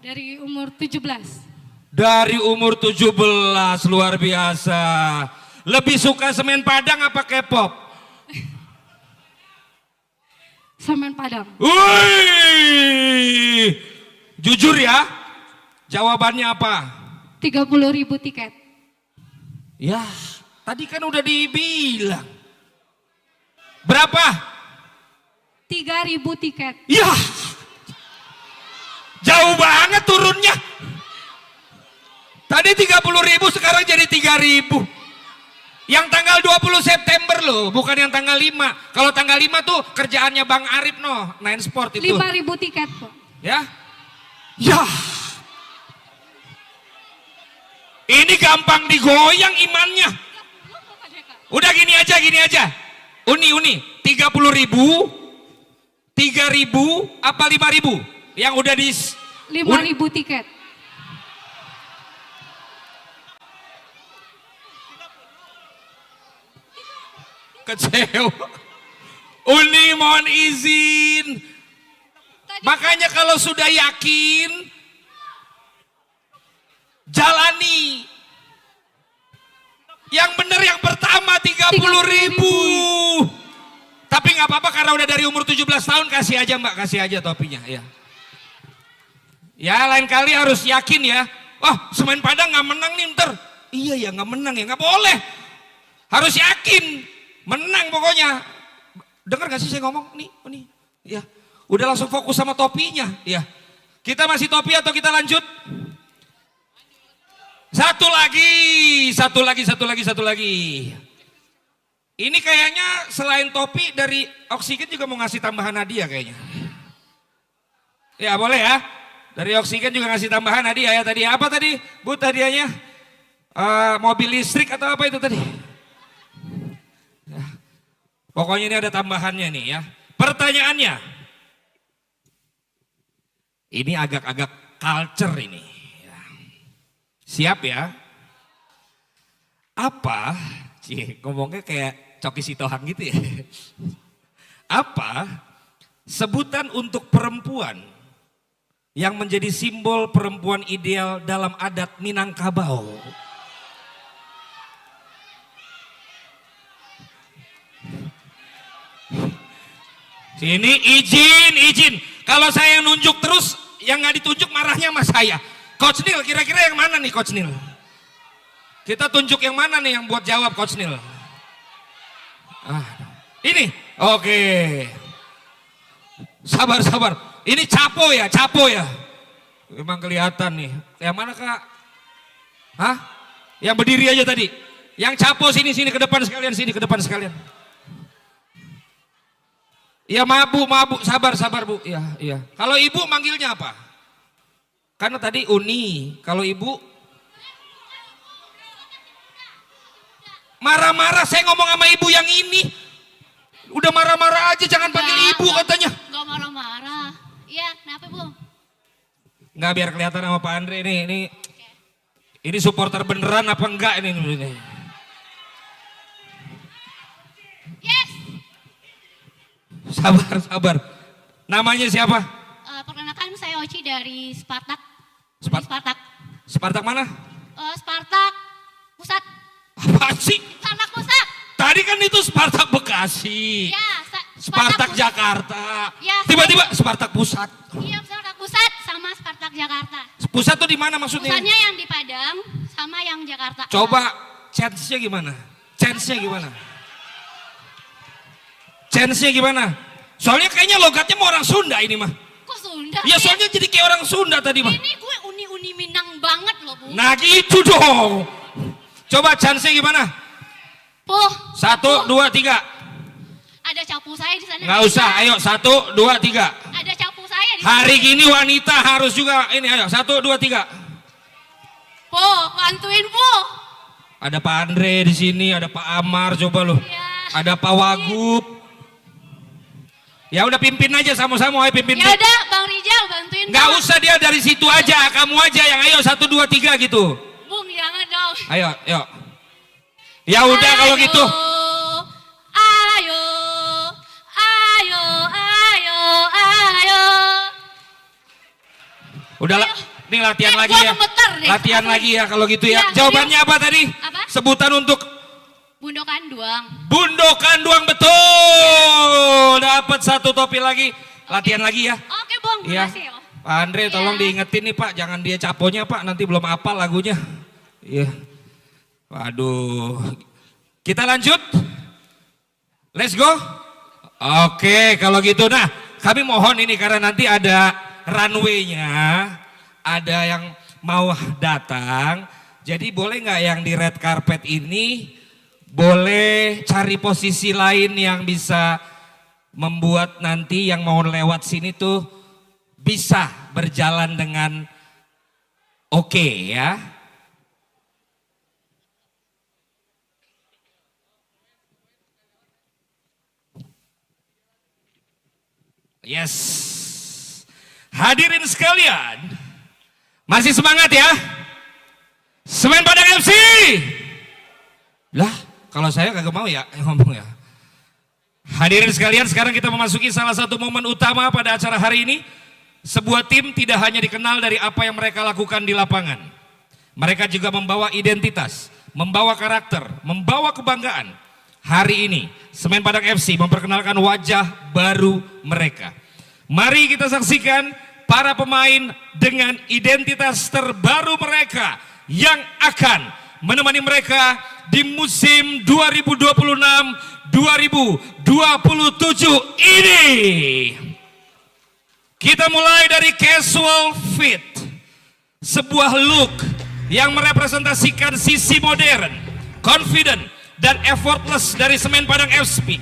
Dari umur 17. Dari umur 17, luar biasa. Lebih suka Semen Padang apa K-pop? Semen Padang. Wih, jujur ya, jawabannya apa? 30.000 tiket. Ya, tadi kan udah dibilang. Berapa? 3.000 tiket. Ya, jauh banget turunnya. Tadi 30.000 sekarang jadi 3.000. Yang tanggal 20 September loh, bukan yang tanggal 5. Kalau tanggal 5 tuh kerjaannya Bang Arif Nine Sport itu. 5.000 tiket kok. Ya. Ya. Ini gampang digoyang imannya. Udah gini aja. Uni. 30.000, 3.000 apa 5.000? Yang udah di 5.000 tiket. Kecewa. Uni mohon izin. Makanya kalau sudah yakin, jalani. Yang benar yang pertama 30.000. Tapi nggak apa-apa karena udah dari umur 17 tahun, kasih aja Mbak, kasih aja topinya ya. Ya lain kali harus yakin ya. Wah Semen Padang nggak menang nih ntar. Iya ya nggak menang ya, nggak boleh. Harus yakin. Menang pokoknya. Dengar gak sih saya ngomong? Nih. Ya. Udah langsung fokus sama topinya. Ya. Kita masih topi atau kita lanjut? Satu lagi. Ini kayaknya selain topi dari Oksigen juga mau ngasih tambahan hadiah kayaknya. Ya boleh ya. Dari Oksigen juga ngasih tambahan hadiah ya tadi. Apa tadi? Bu hadiahnya? Mobil listrik atau apa itu tadi? Pokoknya ini ada tambahannya nih ya. Pertanyaannya. Ini agak-agak culture ini. Siap ya? Apa? Ngomongnya kayak Coki Sitohang gitu ya. Apa sebutan untuk perempuan yang menjadi simbol perempuan ideal dalam adat Minangkabau? Sini izin. Kalau saya yang nunjuk terus, yang nggak ditunjuk marahnya sama saya. Coach Nil, kira-kira yang mana nih Coach Nil? Kita tunjuk yang mana nih yang buat jawab Coach Nil? Ini, oke. Sabar. Ini capo ya. Memang kelihatan nih. Yang mana Kak? Hah? Yang berdiri aja tadi. Yang capo sini ke depan sekalian. Ya maaf bu, sabar bu. Iya. Kalau ibu manggilnya apa? Karena tadi Uni, kalau ibu marah-marah, saya ngomong sama ibu yang ini. Udah marah-marah aja, jangan panggil ibu katanya. Enggak marah-marah. Iya, kenapa Bu? Enggak, biar kelihatan sama Pak Andre ini supporter beneran apa enggak ini. Yes. Sabar. Namanya siapa? Perkenalkan saya Oci dari Spartak. Spartak mana? Spartak Pusat. Apa sih? Spartak Pusat. Tadi kan itu Spartak Bekasi. Ya, Spartak Jakarta. Ya, Tiba-tiba Spartak Pusat. Iya, Spartak Pusat sama Spartak Jakarta. Pusat tuh di mana maksudnya? Pusatnya yang di Padang sama yang Jakarta. Coba chance-nya gimana? Chance-nya gimana? Soalnya kayaknya logatnya mau orang Sunda ini mah. Kok Sunda? Iya, soalnya jadi kayak orang Sunda tadi mah. Ini gue uni Minang banget loh Bu. Nah gitu dong. Coba chance-nya gimana? 1, 2, 3. Ada capu saya di sana. Nggak usah, ayo 1, 2, 3. Ada capu saya di sana. Hari gini wanita harus juga ini, ayo 1, 2, 3. Bantuin Po. Ada Pak Andre di sini, ada Pak Amar, coba loh. Ya. Ada Pak Wagub. Ya udah pimpin aja sama-sama, ayo pimpin. Ya udah Bang Rijal bantuin. Nggak usah dia dari situ aja, kamu aja yang ayo 1, 2, 3 gitu. Bung jangan dong. Ayo. Ya udah kalau gitu. Ayo. Udah lah, ini latihan lagi ya. Gemeter deh. Latihan lagi ya kalau gitu ya. Ya, Jawabannya apa tadi? Apa? Sebutan untuk Bundokan Duang. Bundokan Duang, betul. Dapat 1 topi lagi. Latihan lagi ya. Oke Bung, Iya. makasih ya. Pak Andre tolong diingetin nih Pak, jangan dia caponya Pak, nanti belum hafal lagunya. Iya. Waduh. Kita lanjut. Let's go. Oke, kalau gitu. Nah, kami mohon ini karena nanti ada runway-nya, ada yang mau datang. Jadi boleh nggak yang di red carpet ini boleh cari posisi lain yang bisa membuat nanti yang mau lewat sini tuh bisa berjalan dengan oke ya. Yes. Hadirin sekalian, masih semangat ya? Semen Padang FC. Lah, kalau saya kagak mau ya ngomong ya. Hadirin sekalian, sekarang kita memasuki salah satu momen utama pada acara hari ini. Sebuah tim tidak hanya dikenal dari apa yang mereka lakukan di lapangan. Mereka juga membawa identitas, membawa karakter, membawa kebanggaan. Hari ini, Semen Padang FC memperkenalkan wajah baru mereka. Mari kita saksikan para pemain dengan identitas terbaru mereka yang akan menemani mereka di musim 2026-2027 ini. Kita mulai dari casual fit, sebuah look yang merepresentasikan sisi modern, confident, dan effortless dari Semen Padang FC.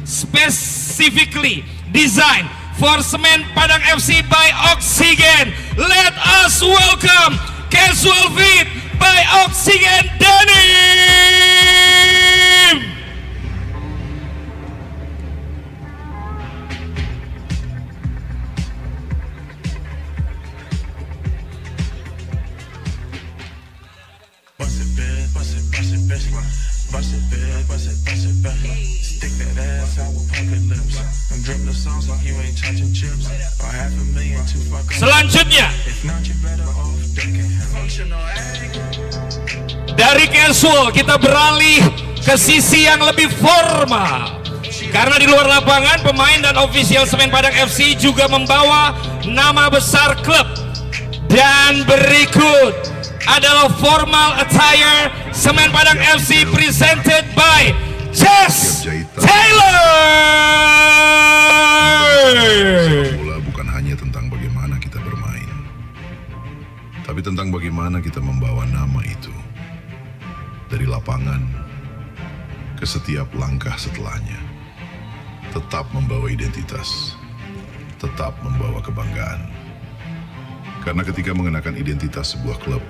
Specifically designed for Semen Padang FC by Oxygen. Let us welcome Casual Fit by Oxygen Denim. Selanjutnya, dari casual kita beralih ke sisi yang lebih formal. Karena di luar lapangan pemain dan ofisial Semen Padang FC juga membawa nama besar klub. Dan berikut adalah formal attire Semen Padang FC presented by Chess Taylor. Bola bukan hanya tentang bagaimana kita bermain, tapi tentang bagaimana kita membawa nama itu dari lapangan ke setiap langkah setelahnya. Tetap membawa identitas, tetap membawa kebanggaan. Karena ketika mengenakan identitas sebuah klub,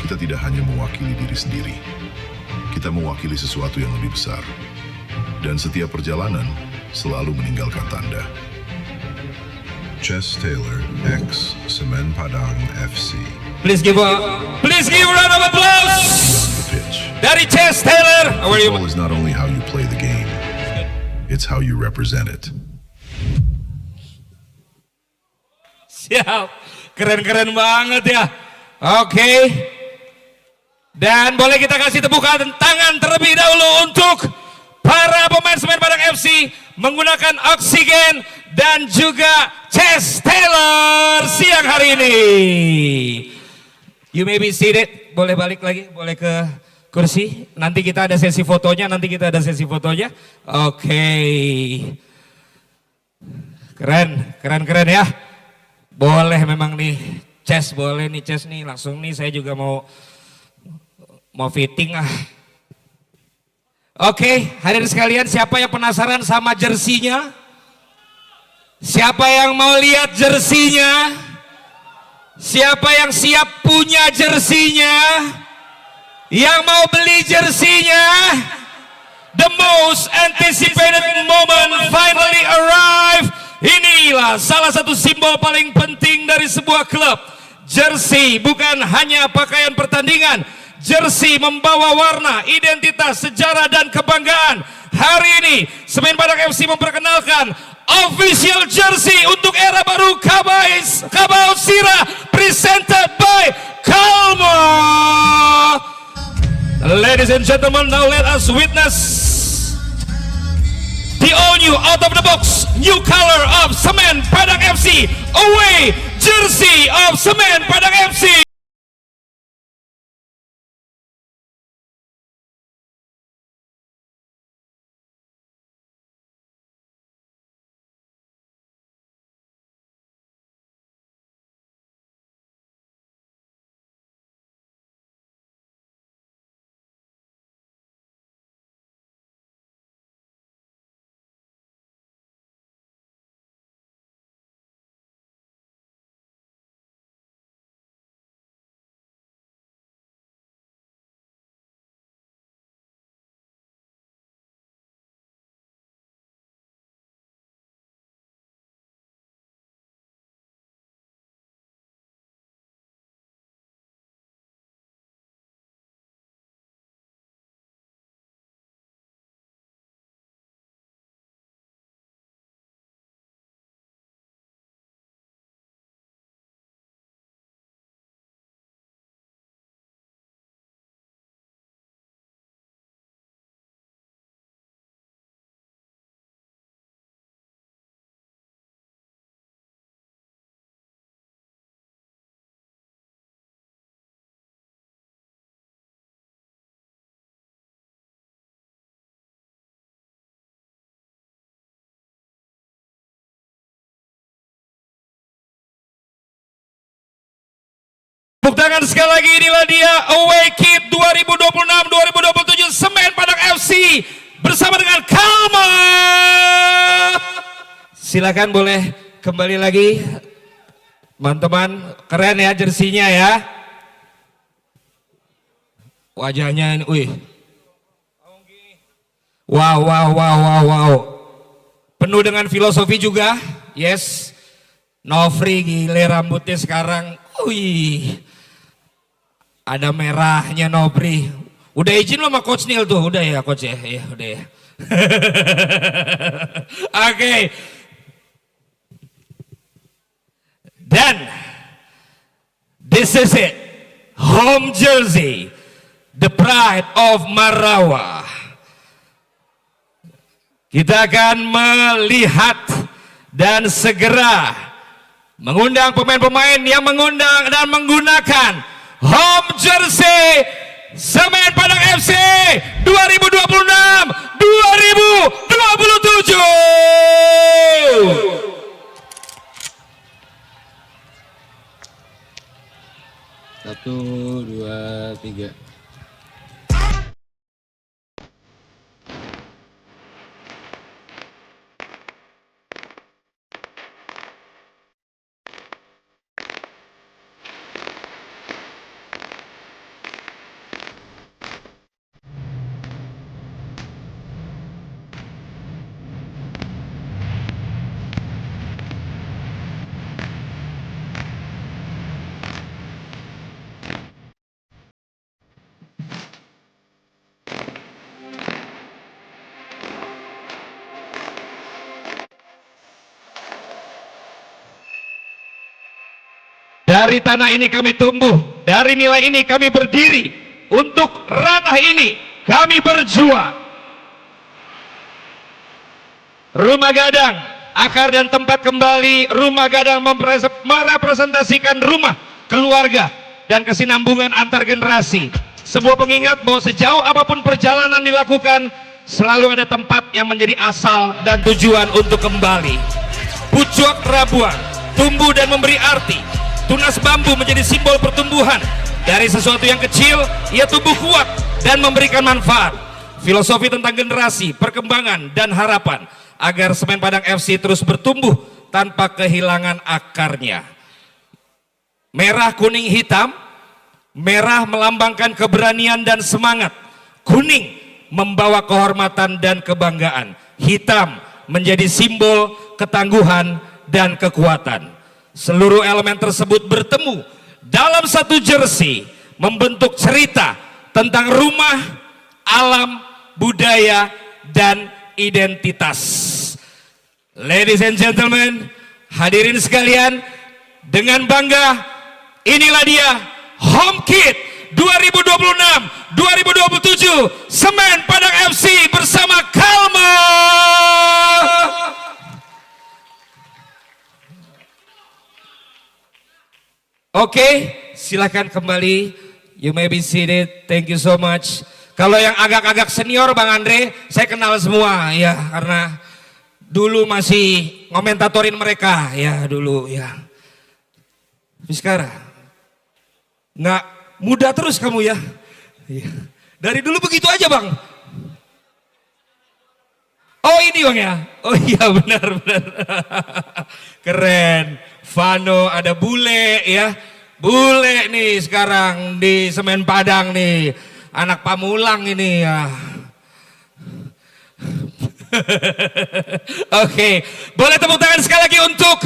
kita tidak hanya mewakili diri sendiri, kita mewakili sesuatu yang lebih besar. Dan setiap perjalanan selalu meninggalkan tanda. Chess Taylor X Semen Padang FC. Please give a round of applause dari Chess Taylor. Football is not only how you play the game, it's how you represent it. Siap, keren-keren banget ya. Oke. Dan boleh kita kasih tepukan tangan terlebih dahulu untuk para pemain Semen Padang FC menggunakan oksigen dan juga Chess Taylor siang hari ini. You may be seated, boleh balik lagi, boleh ke kursi. Nanti kita ada sesi fotonya, Oke. Keren ya. Boleh memang nih, Chess boleh nih, Chess nih, langsung nih saya juga mau fitting ah. Oke, hadirin sekalian, siapa yang penasaran sama jersinya? Siapa yang mau lihat jersinya? Siapa yang siap punya jersinya? Yang mau beli jersinya? The most anticipated moment finally arrived. Inilah salah satu simbol paling penting dari sebuah klub. Jersey bukan hanya pakaian pertandingan. Jersey membawa warna, identitas, sejarah dan kebanggaan. Hari ini Semen Padang FC memperkenalkan official jersey untuk era baru Kabau Sira presented by Kalma. Ladies and gentlemen, now let us witness the all-new out-of-the-box new color of Semen Padang FC, away jersey of Semen Padang FC. Tepuk tangan sekali lagi, inilah dia Away Kit 2026-2027 Semen Padang FC bersama dengan Kalma. Silakan boleh kembali lagi teman-teman, keren ya jersinya ya. Wajahnya ini, wih. Wow. Penuh dengan filosofi juga, yes. Nofri gile rambutnya sekarang, wih. Ada merahnya Nobri. Udah izin lo sama Coach Neil tuh, udah ya Coach ya, udah ya. Oke. Dan this is it. Home jersey. The pride of Marawa. Kita akan melihat dan segera mengundang pemain-pemain yang mengundang dan menggunakan home jersey Semen Padang FC 2026-2027. Satu, dua, tiga. Dari tanah ini kami tumbuh, dari nilai ini kami berdiri, untuk ranah ini kami berjuang. Rumah Gadang, akar dan tempat kembali Rumah Gadang merepresentasikan rumah, keluarga, dan kesinambungan antar generasi. Sebuah pengingat bahwa sejauh apapun perjalanan dilakukan, selalu ada tempat yang menjadi asal dan tujuan untuk kembali. Pucuk Rabuan, tumbuh dan memberi arti. Tunas bambu menjadi simbol pertumbuhan. Dari sesuatu yang kecil, ia tumbuh kuat dan memberikan manfaat. Filosofi tentang generasi, perkembangan, dan harapan agar Semen Padang FC terus bertumbuh tanpa kehilangan akarnya. Merah, kuning, hitam. Merah melambangkan keberanian dan semangat. Kuning membawa kehormatan dan kebanggaan. Hitam menjadi simbol ketangguhan dan kekuatan. Seluruh elemen tersebut bertemu dalam satu jersey, membentuk cerita tentang rumah, alam, budaya, dan identitas. Ladies and gentlemen, hadirin sekalian, dengan bangga, inilah dia Home Kit 2026-2027 Semen Padang FC bersama Kalma. Oke, silakan kembali. You may be seated. Thank you so much. Kalau yang agak-agak senior Bang Andre, saya kenal semua ya, karena dulu masih ngomentatorin mereka ya dulu ya. Tapi sekarang nggak muda terus kamu ya. Dari dulu begitu aja Bang. Oh ini Bang ya. Oh iya benar-benar. Keren. Vano, ada Bule ya. Bule nih sekarang di Semen Padang nih. Anak Pamulang ini ya. Oke, boleh tepuk tangan sekali lagi untuk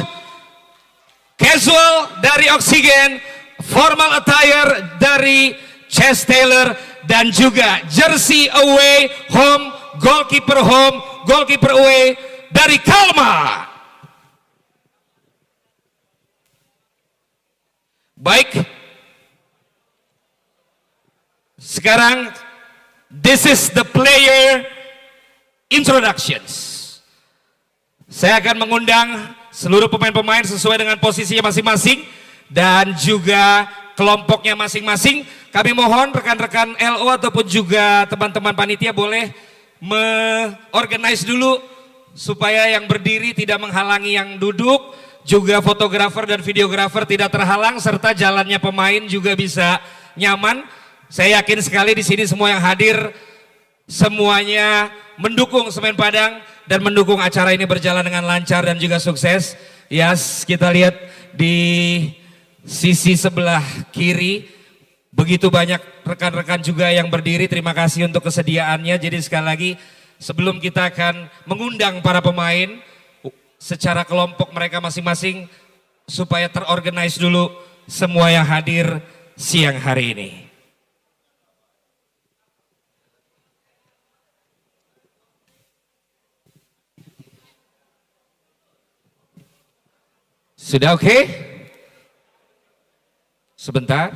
casual dari Oksigen, formal attire dari Chess Taylor, dan juga jersey away home, goalkeeper away dari Kalma. Baik, sekarang this is the player introductions. Saya akan mengundang seluruh pemain-pemain sesuai dengan posisinya masing-masing dan juga kelompoknya masing-masing. Kami mohon rekan-rekan LO ataupun juga teman-teman panitia boleh me-organize dulu supaya yang berdiri tidak menghalangi yang duduk. Juga fotografer dan videografer tidak terhalang, serta jalannya pemain juga bisa nyaman. Saya yakin sekali di sini semua yang hadir semuanya mendukung Semen Padang dan mendukung acara ini berjalan dengan lancar dan juga sukses. Yes, kita lihat di sisi sebelah kiri begitu banyak rekan-rekan juga yang berdiri. Terima kasih untuk kesediaannya. Jadi sekali lagi sebelum kita akan mengundang para pemain secara kelompok mereka masing-masing supaya terorganize dulu semua yang hadir siang hari ini. Sudah oke? Sebentar.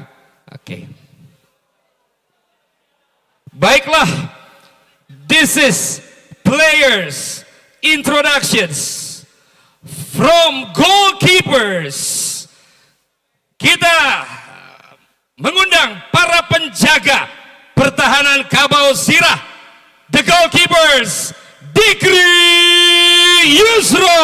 Oke. Baiklah. This is players introductions from goalkeepers. Kita mengundang para penjaga pertahanan Kabau Sirah, the goalkeepers, Dikri Yusro,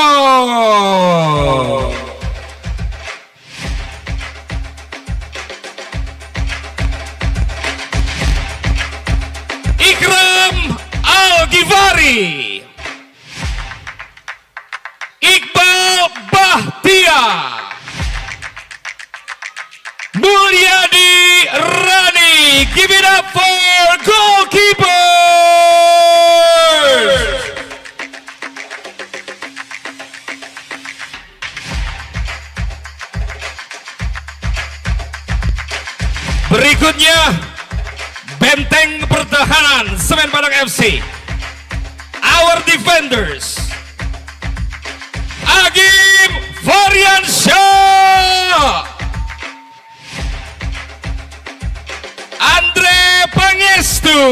Ikram Al-Ghifari, Iqbal Bahtia, Mulyadi Rani. Give it up for goalkeepers. Berikutnya benteng pertahanan Semen Padang FC. Our defenders, Agim Variansyah, Andre Pangestu,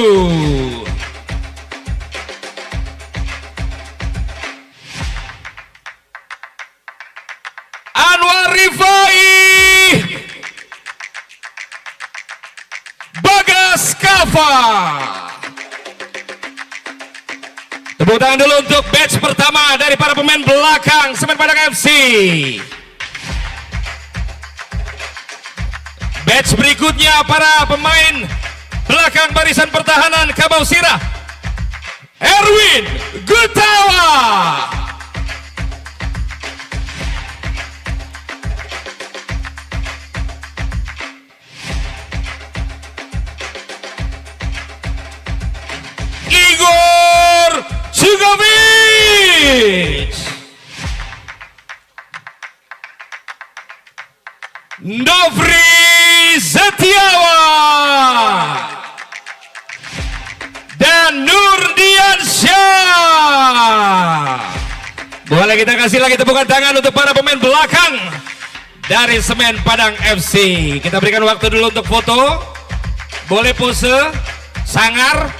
Anwar Rifai, Bagas Kava. Tepuk tangan dulu untuk batch pertama dari para pemain belakang Semen Padang FC. Batch berikutnya para pemain belakang barisan pertahanan Kabau Sirah, Erwin Gutawa, Igor Jugovic, Novri Setiawan, dan Nurdiansyah. Boleh kita kasih lagi tepukan tangan untuk para pemain belakang dari Semen Padang FC. Kita berikan waktu dulu untuk foto. Boleh pose, sangar.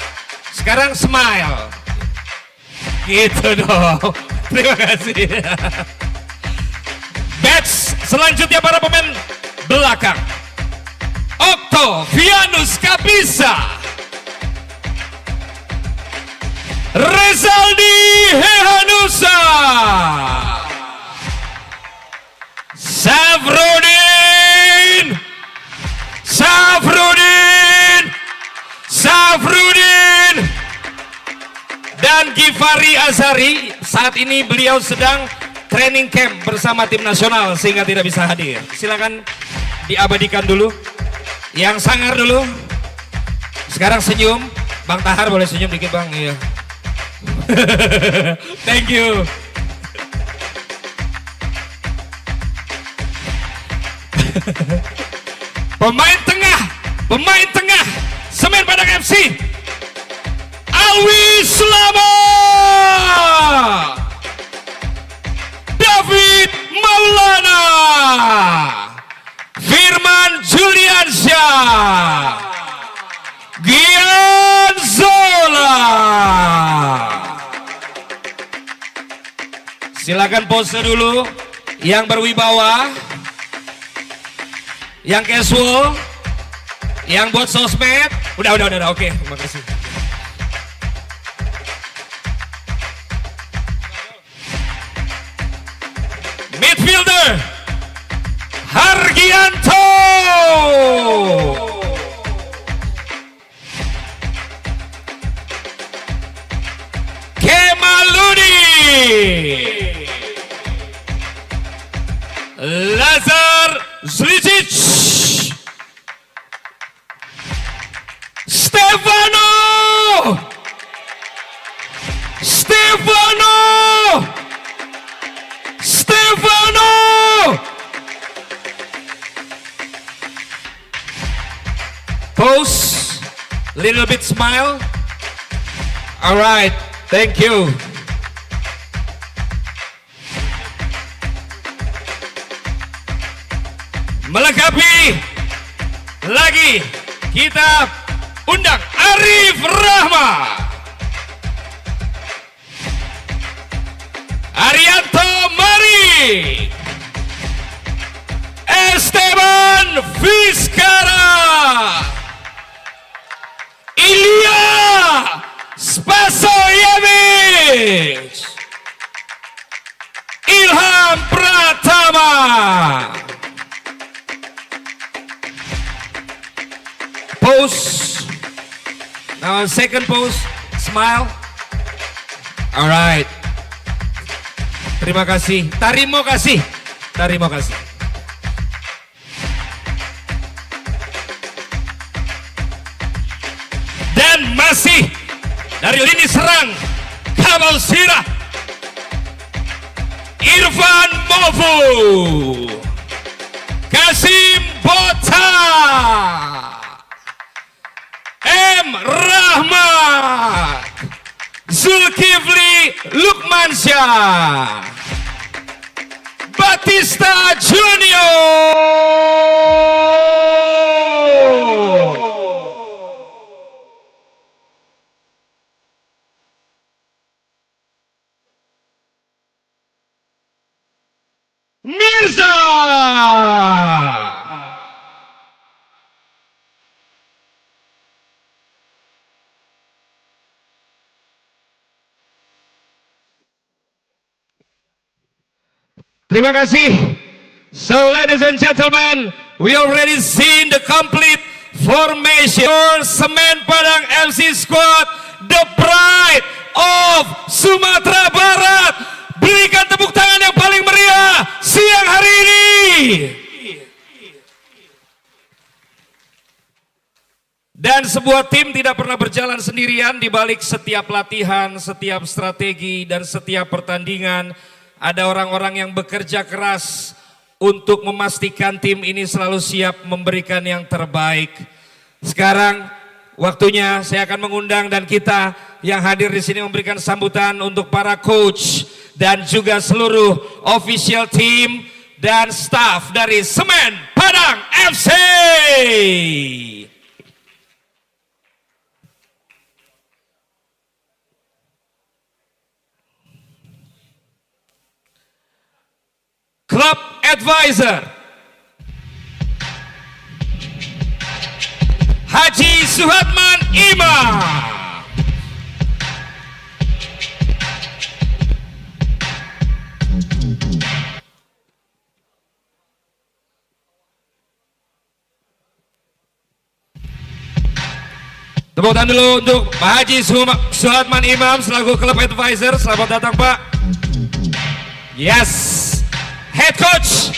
Sekarang smile. Gitu dong. Terima kasih. Batch selanjutnya para pemain belakang, Octavianus Kapisa, Rezaldi Hehanusa, Safrudin, dan Ghifari Azari. Saat ini beliau sedang training camp bersama tim nasional sehingga tidak bisa hadir. Silakan diabadikan dulu. Yang sangar dulu. Sekarang senyum. Bang Tahar boleh senyum dikit Bang. Iya. Thank you. Pemain tengah Semen Padang FC, Alwi Selamat, David Maulana, Firman Juliansyah, Gian Zola. Silakan pose dulu yang berwibawa, yang casual, yang buat sosmed. Udah, oke, terima kasih. Midfielder Hargianto, Kemaludi, Lazar Zlicic, Stefano, pose, little bit smile. All right, thank you. Melengkapi lagi kita undang Arif Rahma, Arianto Mari, Esteban Vizcara, Ilya Spasojevic, Ilham Pratama. Pose. Now second pose, smile. Alright. Terima kasih. Tarimo kasih. Tarimo kasih. Dan masih dari lini serang Kamal Sirah, Irfan Mofu, Kasim Bota, M. Rahmat, Zulkifli Lukmansyah, Batista Junior. Mirza. Terima kasih. So ladies and gentlemen, we already seen the complete formation. Semen Padang FC Squad, the pride of Sumatera Barat. Berikan tepuk tangan yang paling meriah siang hari ini. Dan sebuah tim tidak pernah berjalan sendirian. Di balik setiap latihan, setiap strategi, dan setiap pertandingan ada orang-orang yang bekerja keras untuk memastikan tim ini selalu siap memberikan yang terbaik. Sekarang waktunya saya akan mengundang dan kita yang hadir di sini memberikan sambutan untuk para coach dan juga seluruh official team dan staff dari Semen Padang FC. Club Advisor Haji Suhatman Imam, tepuk tangan dulu untuk Pak Haji Suhatman Imam selaku Club Advisor. Selamat datang Pak. Yes. Head Coach,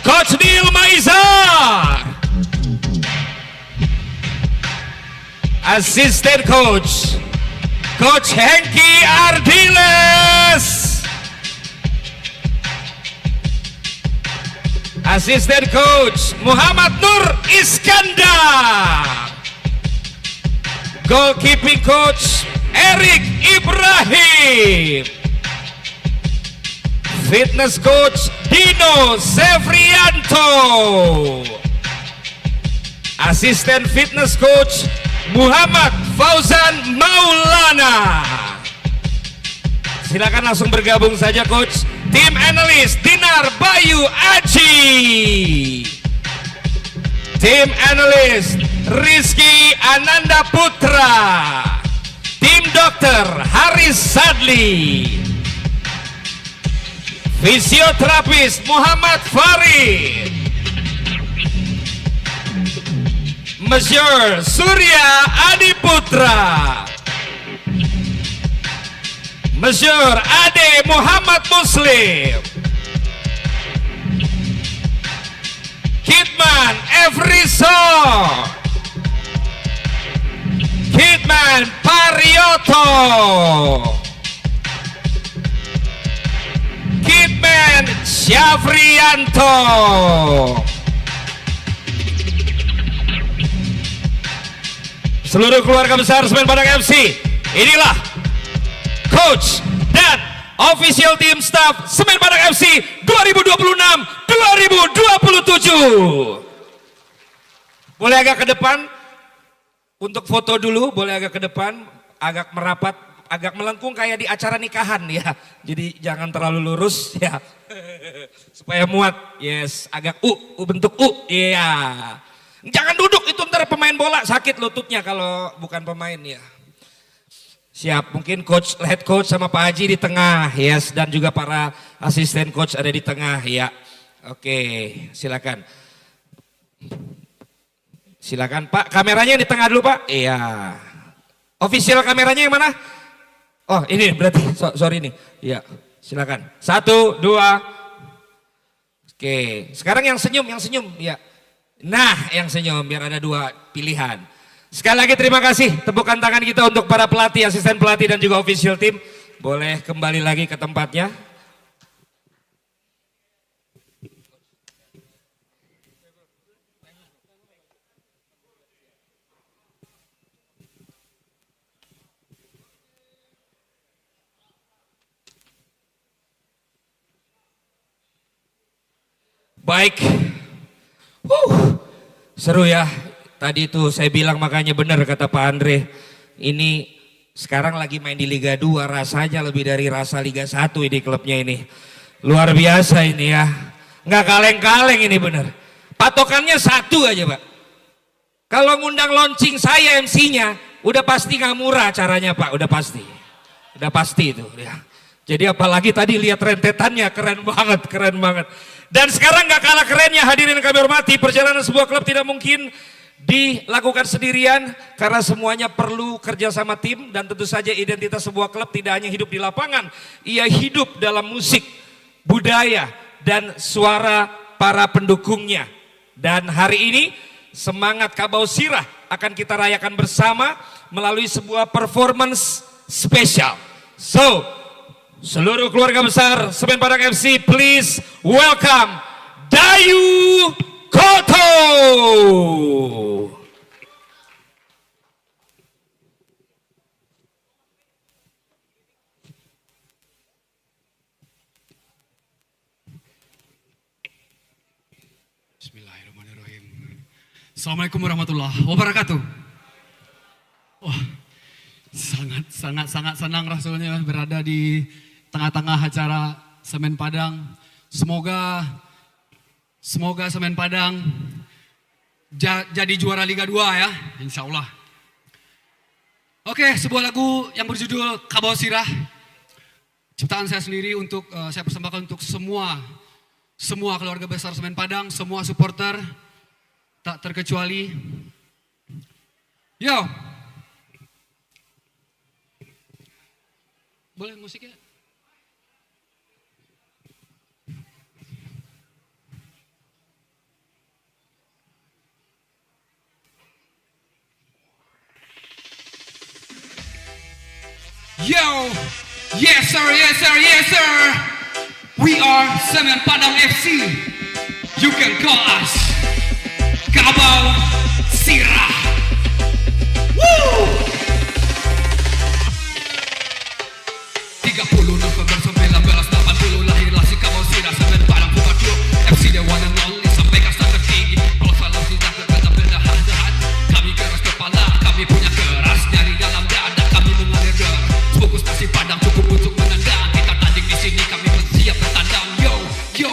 Coach Neil Maizar. Assistant Coach, Coach Hengki Ardiles. Assistant Coach Muhammad Nur Iskandar. Goalkeeping Coach Erik Ibrahim. Fitness Coach Dino Sevrianto. Assistant Fitness Coach Muhammad Fauzan Maulana. Silakan langsung bergabung saja Coach. Tim Analis Dinar Bayu Aji. Tim Analis Rizky Ananda Putra. Tim Dokter Haris Sadli. Fisioterapis Muhammad Farid. Monsieur Surya Adiputra. Monsieur Ade Muhammad Muslim. Kidman Efrisor. Kidman Parioto. Kidman Syafrianto. Seluruh keluarga besar Semen Padang FC, inilah coach dan official team staff Semen Padang FC 2026-2027. 2027. Boleh agak ke depan untuk foto dulu, boleh agak ke depan, agak merapat, agak melengkung kayak di acara nikahan ya. Jadi jangan terlalu lurus ya. Supaya muat. Yes, agak bentuk U. Iya. Jangan duduk, itu ntar pemain bola sakit lututnya kalau bukan pemain ya. Siap, mungkin coach, head coach sama Pak Haji di tengah, yes, dan juga para asisten coach ada di tengah ya. Oke, silakan. Silakan Pak, kameranya di tengah dulu Pak. Iya. Official kameranya yang mana? Oh ini berarti, sorry nih. Iya, silakan. 1, 2. Oke, sekarang yang senyum, ya. Nah, yang senyum biar ada 2 pilihan. Sekali lagi terima kasih, tepukan tangan kita untuk para pelatih, asisten pelatih dan juga official team. Boleh kembali lagi ke tempatnya. Baik, seru ya. Tadi itu saya bilang makanya benar kata Pak Andre. Ini sekarang lagi main di Liga 2, rasanya lebih dari rasa Liga 1 ini klubnya ini. Luar biasa ini ya. Nggak kaleng-kaleng ini benar. Patokannya 1 aja Pak. Kalau ngundang launching saya MC-nya, udah pasti nggak murah caranya Pak, udah pasti. Udah pasti itu ya. Jadi apalagi tadi lihat rentetannya, keren banget. Dan sekarang gak kalah kerennya hadirin kami hormati, perjalanan sebuah klub tidak mungkin dilakukan sendirian karena semuanya perlu kerjasama tim, dan tentu saja identitas sebuah klub tidak hanya hidup di lapangan, ia hidup dalam musik, budaya, dan suara para pendukungnya. Dan hari ini semangat Kabau Sirah akan kita rayakan bersama melalui sebuah performance spesial. So, seluruh keluarga besar Semen Padang FC, please welcome Dayu Koto. Bismillahirrahmanirrahim. Assalamualaikum warahmatullahi wabarakatuh. Wah, sangat senang rasanya berada di tengah-tengah acara Semen Padang. Semoga Semen Padang jadi juara Liga 2 ya, insya Allah. Oke, sebuah lagu yang berjudul Kabau Sirah, ciptaan saya sendiri untuk saya persembahkan untuk semua keluarga besar Semen Padang, semua supporter tak terkecuali. Yo, boleh musiknya? Yo, yes sir, we are Semen Padang FC. You can call us Kabau Sirah. Woo! 30 November 1980 lahirlah si Kabau Sirah, Semen Padang Pukat Yuk, FC the one and only, sampai kasta tertinggi. Kalau salah tidak berbeda jahat, kami keras kepala, kami punya keras nyari dalam dada, kami mengalir darah. Fokus kasih Padang cukup untuk menendang, kita tanding di sini, kami bersiap bertandang. Yo,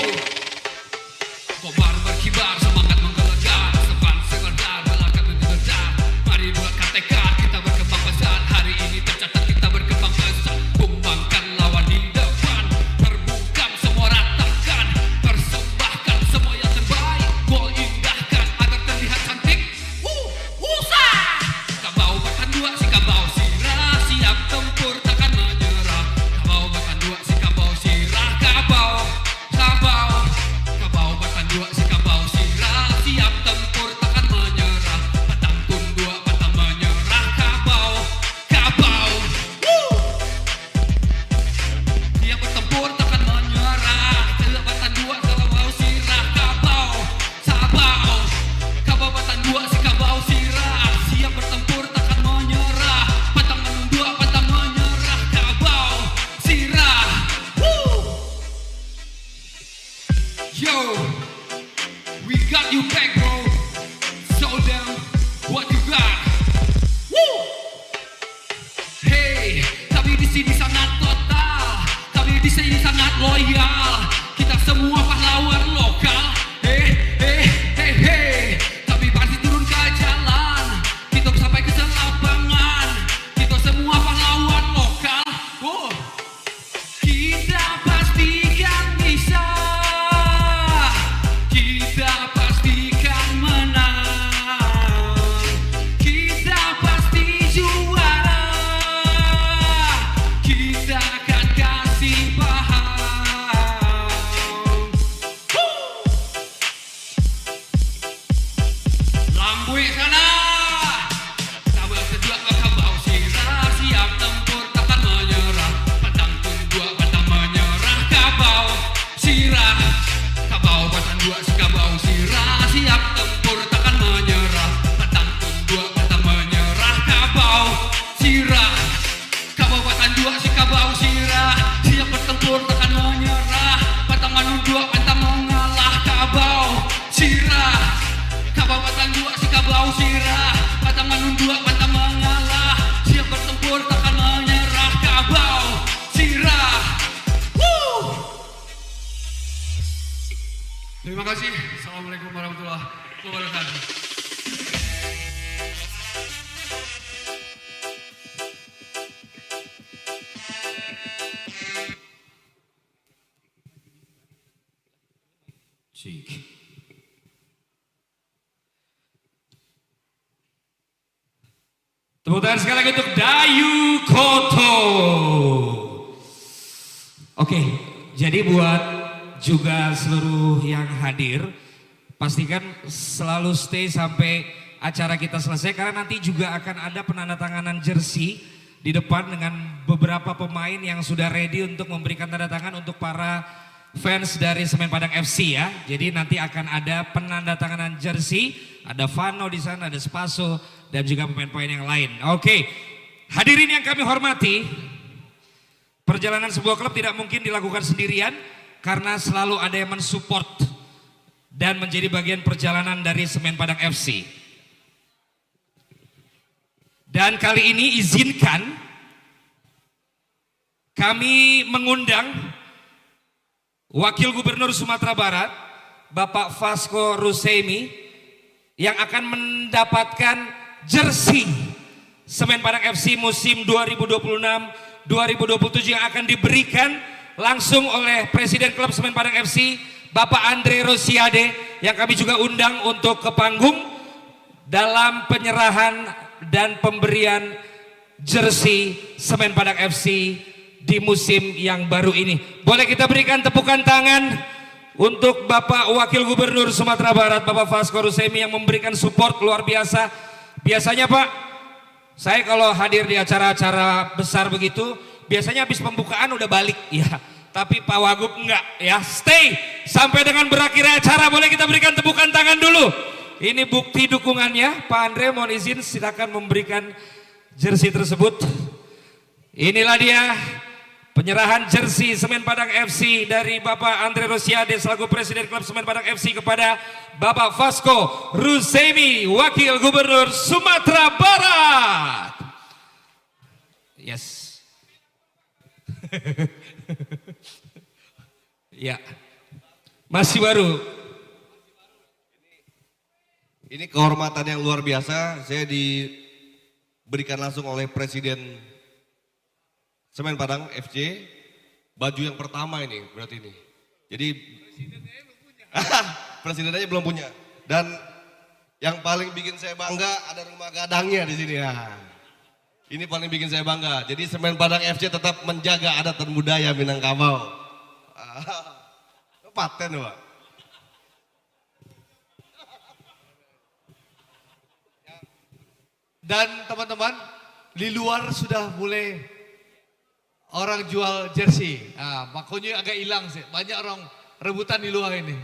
kobar berkibar, semangat menggelegar, depan segedar, belakang menggelegar. Mari buatkan tekad, kita berkembang besar. Hari ini tercatat kita berkembang pesat, tumbangkan lawan di depan. di sini sangat loyal. Kita semua pahlawan lokal. Tapi pasti turun ke jalan. Kita sampai ke lapangan. Kita semua pahlawan lokal. Kita pastikan bisa. Kita pastikan menang. Kita pasti juara. Kita akan kasih paham. Lambui sana. Tabel kedua kabau sirah. Siap tempur takkan menyerah. Pantang dua pantang menyerah. Kabau sirah. Kabau pantang dua si kabau sirah. Siap tempur takkan menyerah. Pantang dua pantang menyerah. Kabau sirah. Kabau pantang dua si kabau sirah. Siap bertempur takkan menyerah. Pantang dua pantang mengalah. Kabau sirah. Kabau pantang dua si kabau sirah. Pantang dua pantang mengalah. Siap bertempur takkan menyerah. Kabau sirah. Terima kasih. Assalamualaikum warahmatullahi wabarakatuh. Tepuk tangan sekali lagi untuk Dayu Koto. Oke, jadi buat juga seluruh yang hadir, pastikan selalu stay sampai acara kita selesai karena nanti juga akan ada penandatanganan jersey di depan dengan beberapa pemain yang sudah ready untuk memberikan tanda tangan untuk para fans dari Semen Padang FC ya. Jadi nanti akan ada penandatanganan jersey, ada Vano di sana, ada Spaso dan juga pemain-pemain yang lain. Oke, hadirin yang kami hormati, perjalanan sebuah klub tidak mungkin dilakukan sendirian karena selalu ada yang mensupport dan menjadi bagian perjalanan dari Semen Padang FC. Dan kali ini izinkan kami mengundang Wakil Gubernur Sumatera Barat, Bapak Vasco Rusemi, yang akan mendapatkan jersey Semen Padang FC musim 2026-2027 yang akan diberikan langsung oleh Presiden Klub Semen Padang FC, Bapak Andre Rosiade, yang kami juga undang untuk ke panggung dalam penyerahan dan pemberian jersey Semen Padang FC di musim yang baru ini. Boleh kita berikan tepukan tangan untuk Bapak Wakil Gubernur Sumatera Barat, Bapak Vasco Rusemi, yang memberikan support luar biasa. Biasanya Pak, saya kalau hadir di acara-acara besar begitu, biasanya habis pembukaan udah balik ya. Tapi Pak Wagub enggak ya, stay sampai dengan berakhir acara. Boleh kita berikan tepukan tangan dulu. Ini bukti dukungannya. Pak Andre mohon izin silakan memberikan jersey tersebut. Inilah dia penyerahan jersey Semen Padang FC dari Bapak Andre Rosiade selaku Presiden Klub Semen Padang FC kepada Bapak Vasco Rusemi, Wakil Gubernur Sumatera Barat. Yes. Ya, masih baru. Ini kehormatan yang luar biasa. Saya diberikan langsung oleh Presiden Semen Padang FC. Baju yang pertama ini berarti ini. Jadi Presiden aja belum punya. Dan yang paling bikin saya bangga ada rumah gadangnya di sini ya. Ini paling bikin saya bangga. Jadi Semen Padang FC tetap menjaga adat dan budaya Minangkabau. Paten Pak. Dan teman-teman, di luar sudah mulai orang jual jersey. Nah, makanya agak hilang sih. Banyak orang rebutan di luar ini.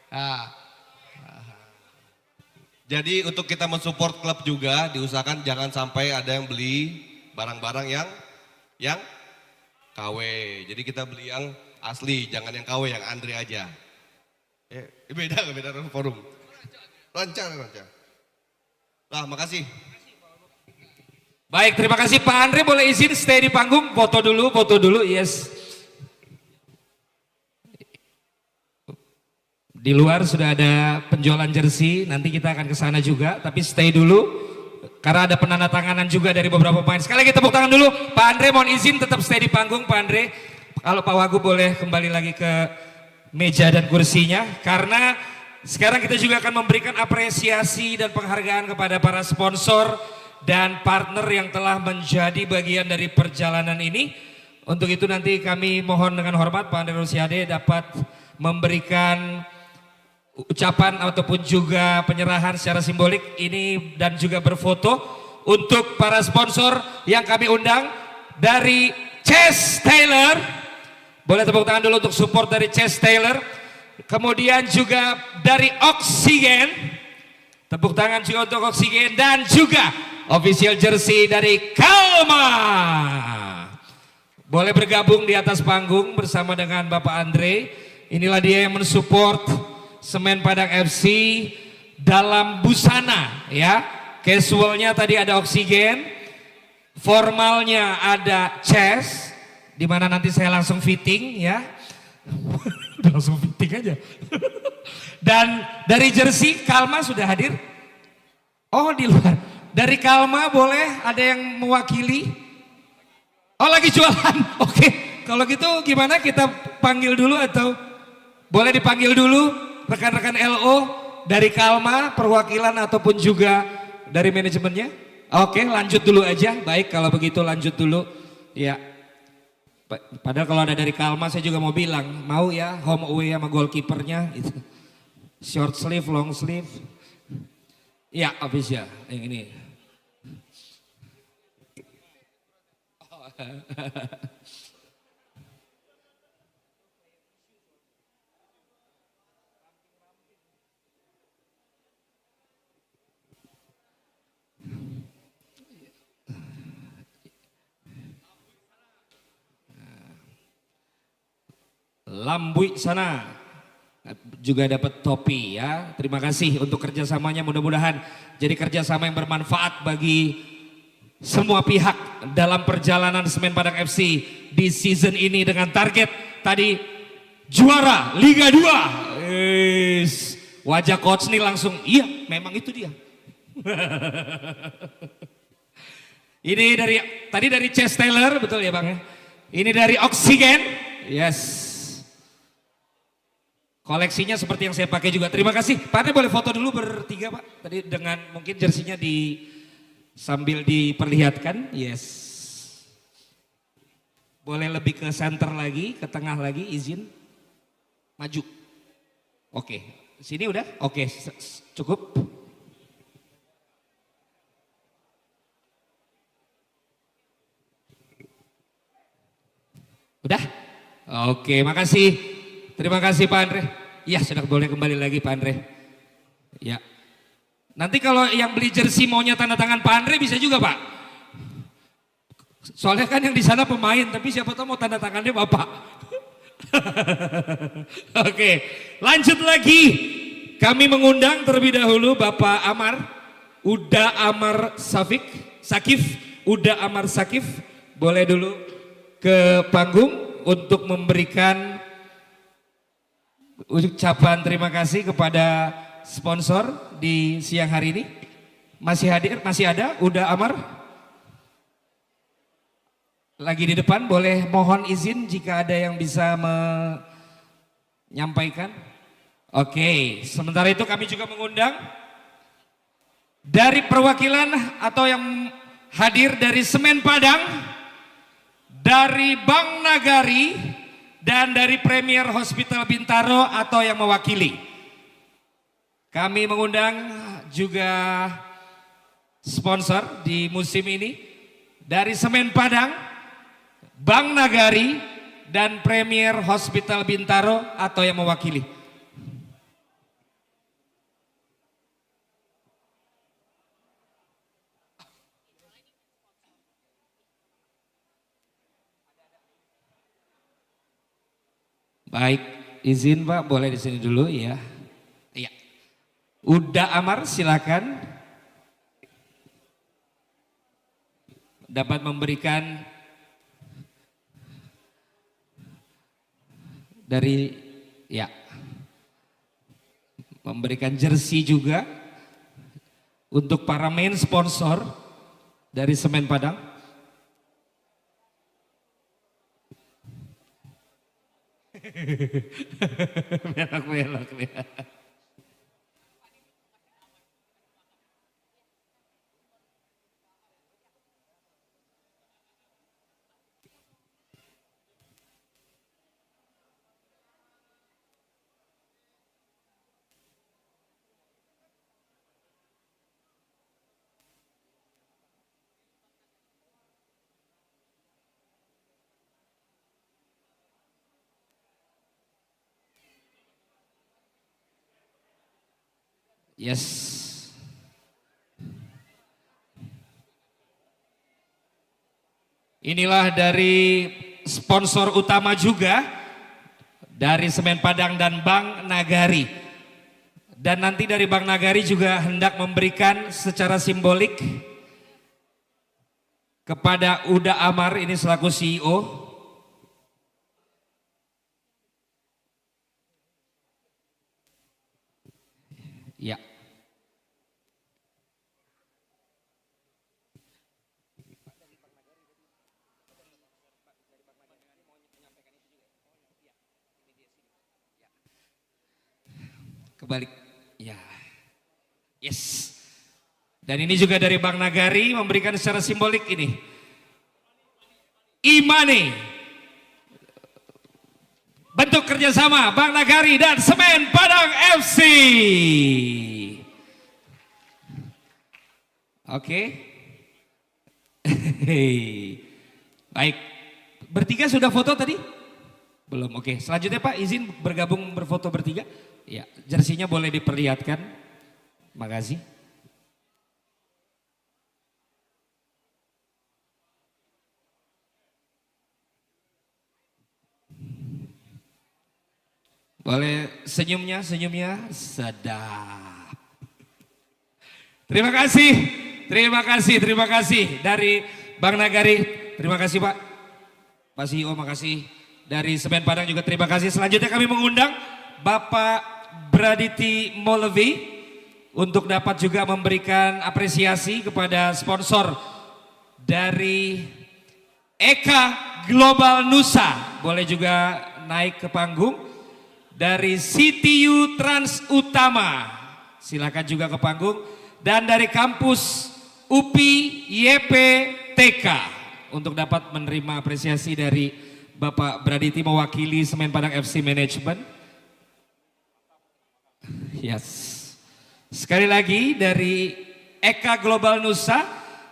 Nah. Jadi untuk kita mensupport klub juga diusahakan jangan sampai ada yang beli barang-barang yang KW. Jadi kita beli yang asli, jangan yang KW, yang Andre aja. Beda forum. Lancar. Nah, makasih. Baik, terima kasih Pak Andre, boleh izin stay di panggung, foto dulu, yes. Di luar sudah ada penjualan jersey, nanti kita akan ke sana juga, tapi stay dulu karena ada penandatanganan juga dari beberapa pemain. Sekali lagi tepuk tangan dulu. Pak Andre mohon izin tetap stay di panggung, Pak Andre. Kalau Pak Wagub boleh kembali lagi ke meja dan kursinya, karena sekarang kita juga akan memberikan apresiasi dan penghargaan kepada para sponsor dan partner yang telah menjadi bagian dari perjalanan ini. Untuk itu nanti kami mohon dengan hormat Pak Andre Rosiade dapat memberikan ucapan ataupun juga penyerahan secara simbolik ini dan juga berfoto untuk para sponsor yang kami undang dari Chase Taylor. Boleh tepuk tangan dulu untuk support dari Chase Taylor. Kemudian juga dari Oksigen. Tepuk tangan juga untuk Oksigen dan juga official jersey dari Kalma. Boleh bergabung di atas panggung bersama dengan Bapak Andre. Inilah dia yang mensupport Semen Padang FC dalam busana ya. Casualnya tadi ada Oksigen, formalnya ada Chess, di mana nanti saya langsung fitting ya. Udah langsung fitting aja. Dan dari jersey Kalma sudah hadir. Oh di luar. Dari Kalma boleh ada yang mewakili? Oh lagi jualan. Oke. Kalau gitu gimana kita panggil dulu atau boleh dipanggil dulu? Rekan-rekan LO dari Kalma, perwakilan ataupun juga dari manajemennya. Oke, lanjut dulu aja. Baik, kalau begitu lanjut dulu. Ya. Padahal kalau ada dari Kalma saya juga mau bilang, mau ya home away sama goalkeepernya gitu. Short sleeve, long sleeve. Ya, habis ya yang ini. Lambui sana juga dapat topi ya. Terima kasih untuk kerjasamanya, mudah-mudahan jadi kerjasama yang bermanfaat bagi semua pihak dalam perjalanan Semen Padang FC di season ini dengan target tadi juara Liga 2. Wajah coach nih langsung, iya memang itu dia. Ini dari tadi dari Chase Taylor, betul ya Bang ya? Ini dari Oksigen, yes. Koleksinya seperti yang saya pakai juga. Terima kasih. Pak Andre boleh foto dulu bertiga Pak. Tadi dengan mungkin jersinya sambil diperlihatkan. Yes. Boleh lebih ke center lagi, ke tengah lagi, izin. Maju. Oke. Sini udah? Oke, cukup. Udah? Oke, makasih. Terima kasih Pak Andre. Ya sudah boleh kembali lagi Pak Andre. Ya. Nanti kalau yang beli jersey maunya tanda tangan Pak Andre bisa juga Pak. Soalnya kan yang di sana pemain, tapi siapa tahu mau tanda tangannya Bapak. Oke, lanjut lagi. Kami mengundang terlebih dahulu Bapak Amar, Uda Amar Sakif, Uda Amar Sakif. Boleh dulu ke panggung untuk memberikan ucapan terima kasih kepada sponsor di siang hari ini. Masih hadir, masih ada Uda Amar. Lagi di depan, boleh mohon izin jika ada yang bisa menyampaikan. Oke, sementara itu kami juga mengundang dari perwakilan atau yang hadir dari Semen Padang, dari Bank Nagari, dan dari Premier Hospital Bintaro atau yang mewakili. Kami mengundang juga sponsor di musim ini dari Semen Padang, Bank Nagari, dan Premier Hospital Bintaro atau yang mewakili. Baik, izin Pak, boleh di sini dulu ya. Iya. Uda Amar silakan. Dapat memberikan dari ya. memberikan jersey juga untuk para main sponsor dari Semen Padang. Belok. Yes. Inilah dari sponsor utama juga dari Semen Padang dan Bank Nagari. Dan nanti dari Bank Nagari juga hendak memberikan secara simbolik kepada Uda Amar, ini selaku CEO. Ya. Kebalik. Ya. Yes. Dan ini juga dari Bank Nagari memberikan secara simbolik ini. Imane. Bentuk kerjasama Bank Nagari dan Semen Padang FC. Oke. Baik. Bertiga sudah foto tadi? Belum. Oke. Selanjutnya Pak izin bergabung berfoto bertiga. Ya, jersinya boleh diperlihatkan. Makasih. Boleh senyumnya sedap. Terima kasih dari Bank Nagari. Terima kasih Pak. Pak CEO makasih. Dari Semen Padang juga terima kasih. Selanjutnya kami mengundang Bapak Braditi Molevi untuk dapat juga memberikan apresiasi kepada sponsor dari Eka Global Nusa. Boleh juga naik ke panggung. Dari CTU Trans Utama, silakan juga ke panggung. Dan dari kampus UPI YPTK untuk dapat menerima apresiasi dari Bapak Braditi mewakili Semen Padang FC Management. Yes. Sekali lagi dari Eka Global Nusa,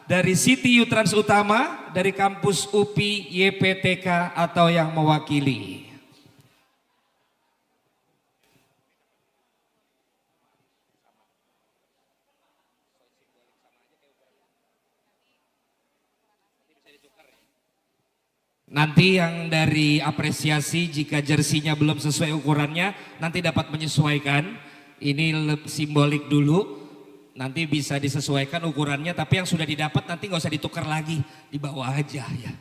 dari CTU Trans Utama, dari kampus UPI YPTK atau yang mewakili. Nanti yang dari apresiasi jika jersinya belum sesuai ukurannya nanti dapat menyesuaikan. Ini simbolik dulu, nanti bisa disesuaikan ukurannya. Tapi yang sudah didapat nanti nggak usah ditukar lagi, dibawa aja ya.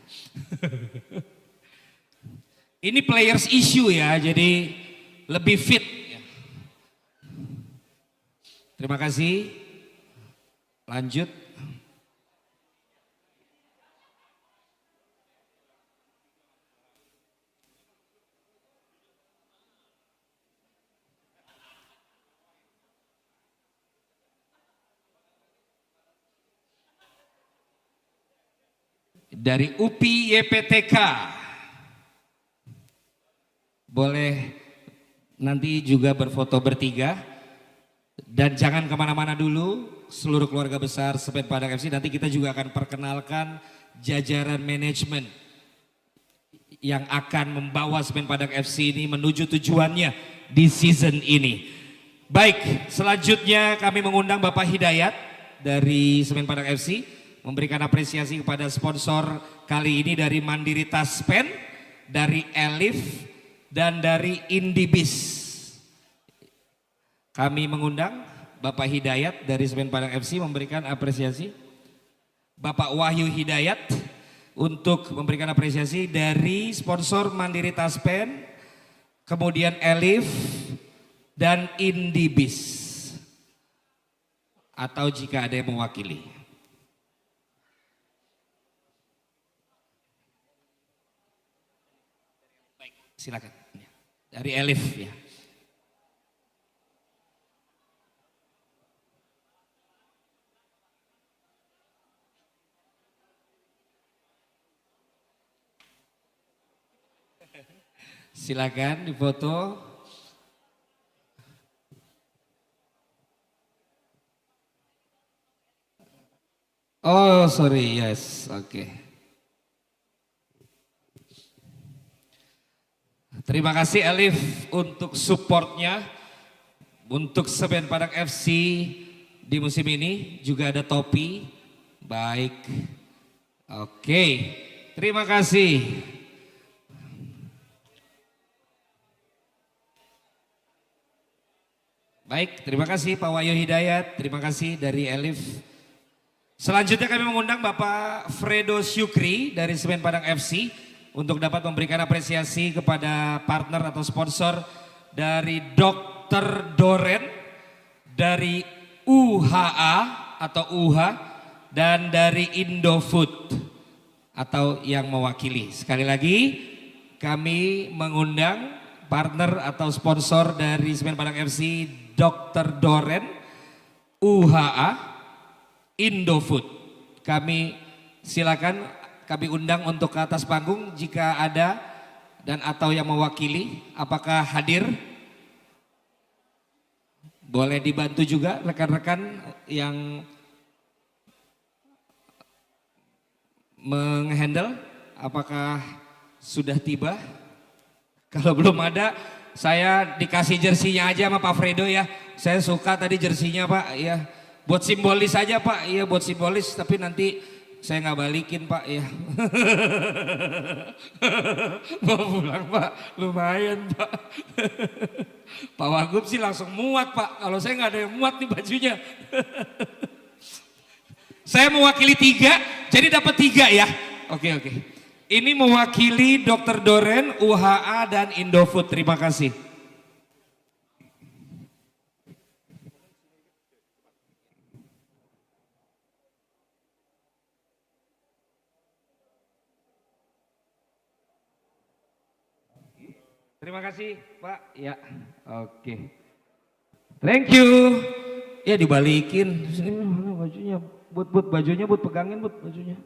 Ini players issue ya, jadi lebih fit. Terima kasih. Lanjut. Dari UPI YPTK, boleh nanti juga berfoto bertiga. Dan jangan kemana-mana dulu, seluruh keluarga besar Semen Padang FC. Nanti kita juga akan perkenalkan jajaran manajemen yang akan membawa Semen Padang FC ini menuju tujuannya di season ini. Baik, selanjutnya kami mengundang Bapak Hidayat dari Semen Padang FC memberikan apresiasi kepada sponsor kali ini dari Mandiri Taspen, dari Elif, dan dari Indibis. Kami mengundang Bapak Hidayat dari Semen Padang FC memberikan apresiasi. Bapak Wahyu Hidayat untuk memberikan apresiasi dari sponsor Mandiri Taspen, kemudian Elif, dan Indibis. Atau jika ada yang mewakili. Baik, silakan. Dari Elif ya. Silakan difoto. Oh sorry, yes, oke. Terima kasih Elif untuk supportnya untuk Semen Padang FC di musim ini. Juga ada topi, baik. Oke, terima kasih. Baik, terima kasih Pak Wahyu Hidayat, terima kasih dari Elif. Selanjutnya kami mengundang Bapak Fredo Syukri dari Semen Padang FC untuk dapat memberikan apresiasi kepada partner atau sponsor dari Dr. Doren, dari UHA atau UHA, dan dari Indofood atau yang mewakili. Sekali lagi kami mengundang partner atau sponsor dari Semen Padang FC, Dr. Doren, UHA, Indofood. Kami silakan, kami undang untuk ke atas panggung jika ada dan atau yang mewakili. Apakah hadir? Boleh dibantu juga rekan-rekan yang menghandle. Apakah sudah tiba? Kalau belum ada, saya dikasih jersinya aja sama Pak Fredo ya. Saya suka tadi jersinya Pak ya. Buat simbolis aja Pak, iya buat simbolis, tapi nanti saya nggak balikin Pak ya. Mau pulang Pak, lumayan Pak. Pak Wagub sih langsung muat Pak, kalau saya nggak ada yang muat nih bajunya. Saya mewakili 3, jadi dapat 3 ya. Oke. Ini mewakili Dr. Doren, UHA, dan Indofood, terima kasih. Terima kasih Pak. Ya, oke. Thank you. Ya dibalikin. Sini mana bajunya? But bajunya but pegangin but bajunya.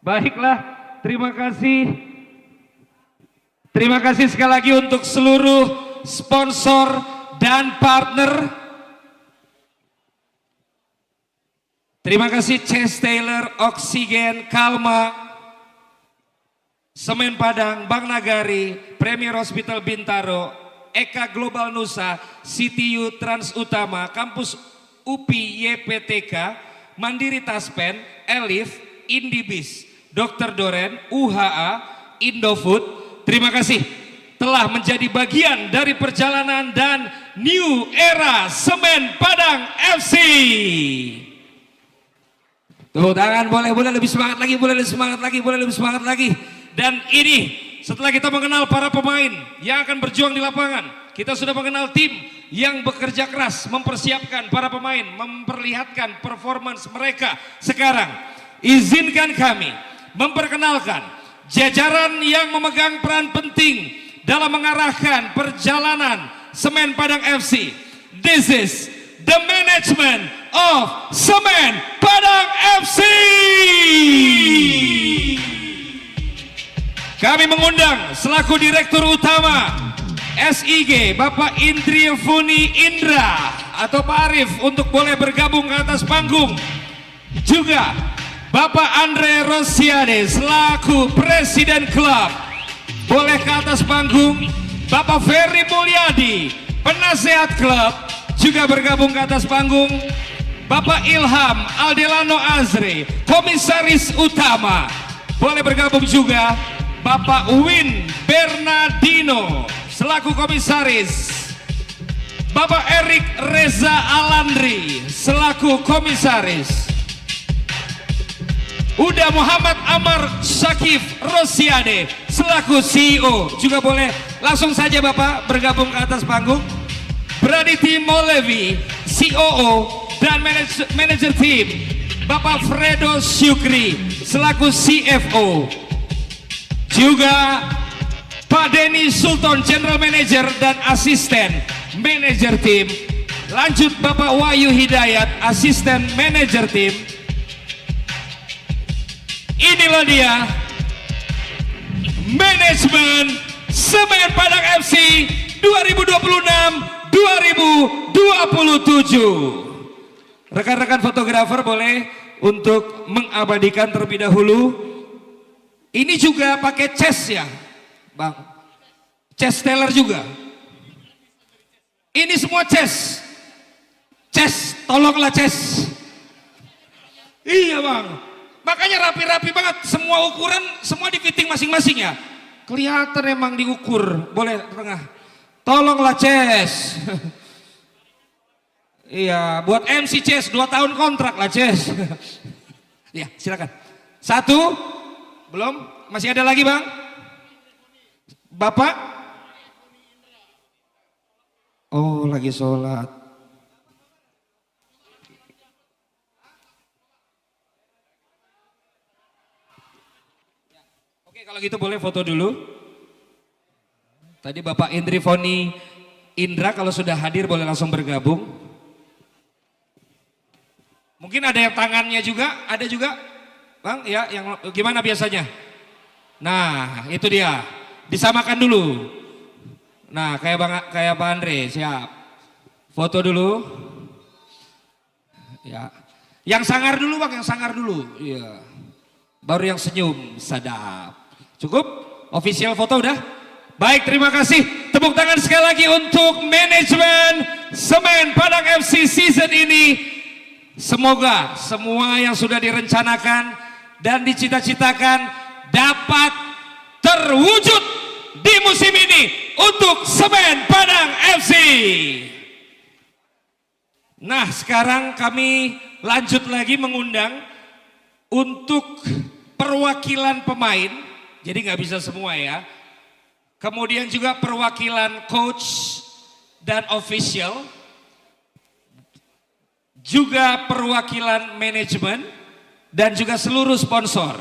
Baiklah, terima kasih. Terima kasih sekali lagi untuk seluruh sponsor dan partner. Terima kasih Chase Taylor, Oksigen, Kalma, Semen Padang, Bank Nagari, Premier Hospital Bintaro, Eka Global Nusa, CTU Trans Utama, Kampus UPI YPTK, Mandiri Taspen, Elif, Indibis, Dr. Doren, UHA, Indofood. Terima kasih telah menjadi bagian dari perjalanan dan new era Semen Padang FC. Tuh tangan, boleh lebih semangat lagi, boleh lebih semangat lagi. Dan ini setelah kita mengenal para pemain yang akan berjuang di lapangan, kita sudah mengenal tim yang bekerja keras mempersiapkan para pemain, memperlihatkan performance mereka. Sekarang izinkan kami memperkenalkan jajaran yang memegang peran penting dalam mengarahkan perjalanan Semen Padang FC. This is the management of Semen Padang FC. Kami mengundang selaku Direktur Utama SIG Bapak Indriefuni Indra atau Pak Arif untuk boleh bergabung ke atas panggung. Juga Bapak Andre Rosiade selaku Presiden Klub boleh ke atas panggung. Bapak Ferry Mulyadi Penasehat Klub juga bergabung ke atas panggung. Bapak Ilham Aldelano Azri Komisaris Utama boleh bergabung juga. Bapak Win Bernardino selaku komisaris. Bapak Erik Reza Alandri selaku komisaris. Uda Muhammad Amar Syakif Rosiade selaku CEO. Juga boleh langsung saja Bapak bergabung ke atas panggung. Praniti Molevi, COO dan manajer tim. Bapak Fredo Syukri selaku CFO. Juga Pak Denny Sultan, General Manager dan Asisten Manajer Tim. Lanjut Bapak Wahyu Hidayat, Asisten Manajer Tim. Inilah dia manajemen Semen Padang FC 2026-2027. Rekan-rekan fotografer boleh untuk mengabadikan terlebih dahulu. Ini juga pakai chest ya, Bang. Chest teller juga. Ini semua chest. Chest, tolonglah chest. Iya, Bang. Makanya rapi-rapi banget, semua ukuran, semua di fitting masing-masing ya. Kelihatan emang diukur. Boleh tengah. Tolonglah chest. Iya, buat MC Ces 2 tahun kontrak lah Ces. Ya, silakan. 1, belum, masih ada lagi Bang. Bapak? Oh, lagi sholat. Oke, kalau gitu boleh foto dulu. Tadi Bapak Indri Foni Indra kalau sudah hadir boleh langsung bergabung. Mungkin ada yang tangannya juga, ada juga, Bang, ya, yang gimana biasanya? Nah, itu dia, disamakan dulu. Nah, kayak Pak Andre, siap. Foto dulu. Ya, yang sangar dulu, Bang, yang sangar dulu. Iya. Baru yang senyum, sadap. Cukup? Official foto udah? Baik, terima kasih. Tepuk tangan sekali lagi untuk manajemen Semen Padang FC season ini. Semoga semua yang sudah direncanakan dan dicita-citakan dapat terwujud di musim ini untuk Semen Padang FC. Nah, sekarang kami lanjut lagi mengundang untuk perwakilan pemain, jadi nggak bisa semua ya. Kemudian juga perwakilan coach dan official. Juga perwakilan manajemen dan juga seluruh sponsor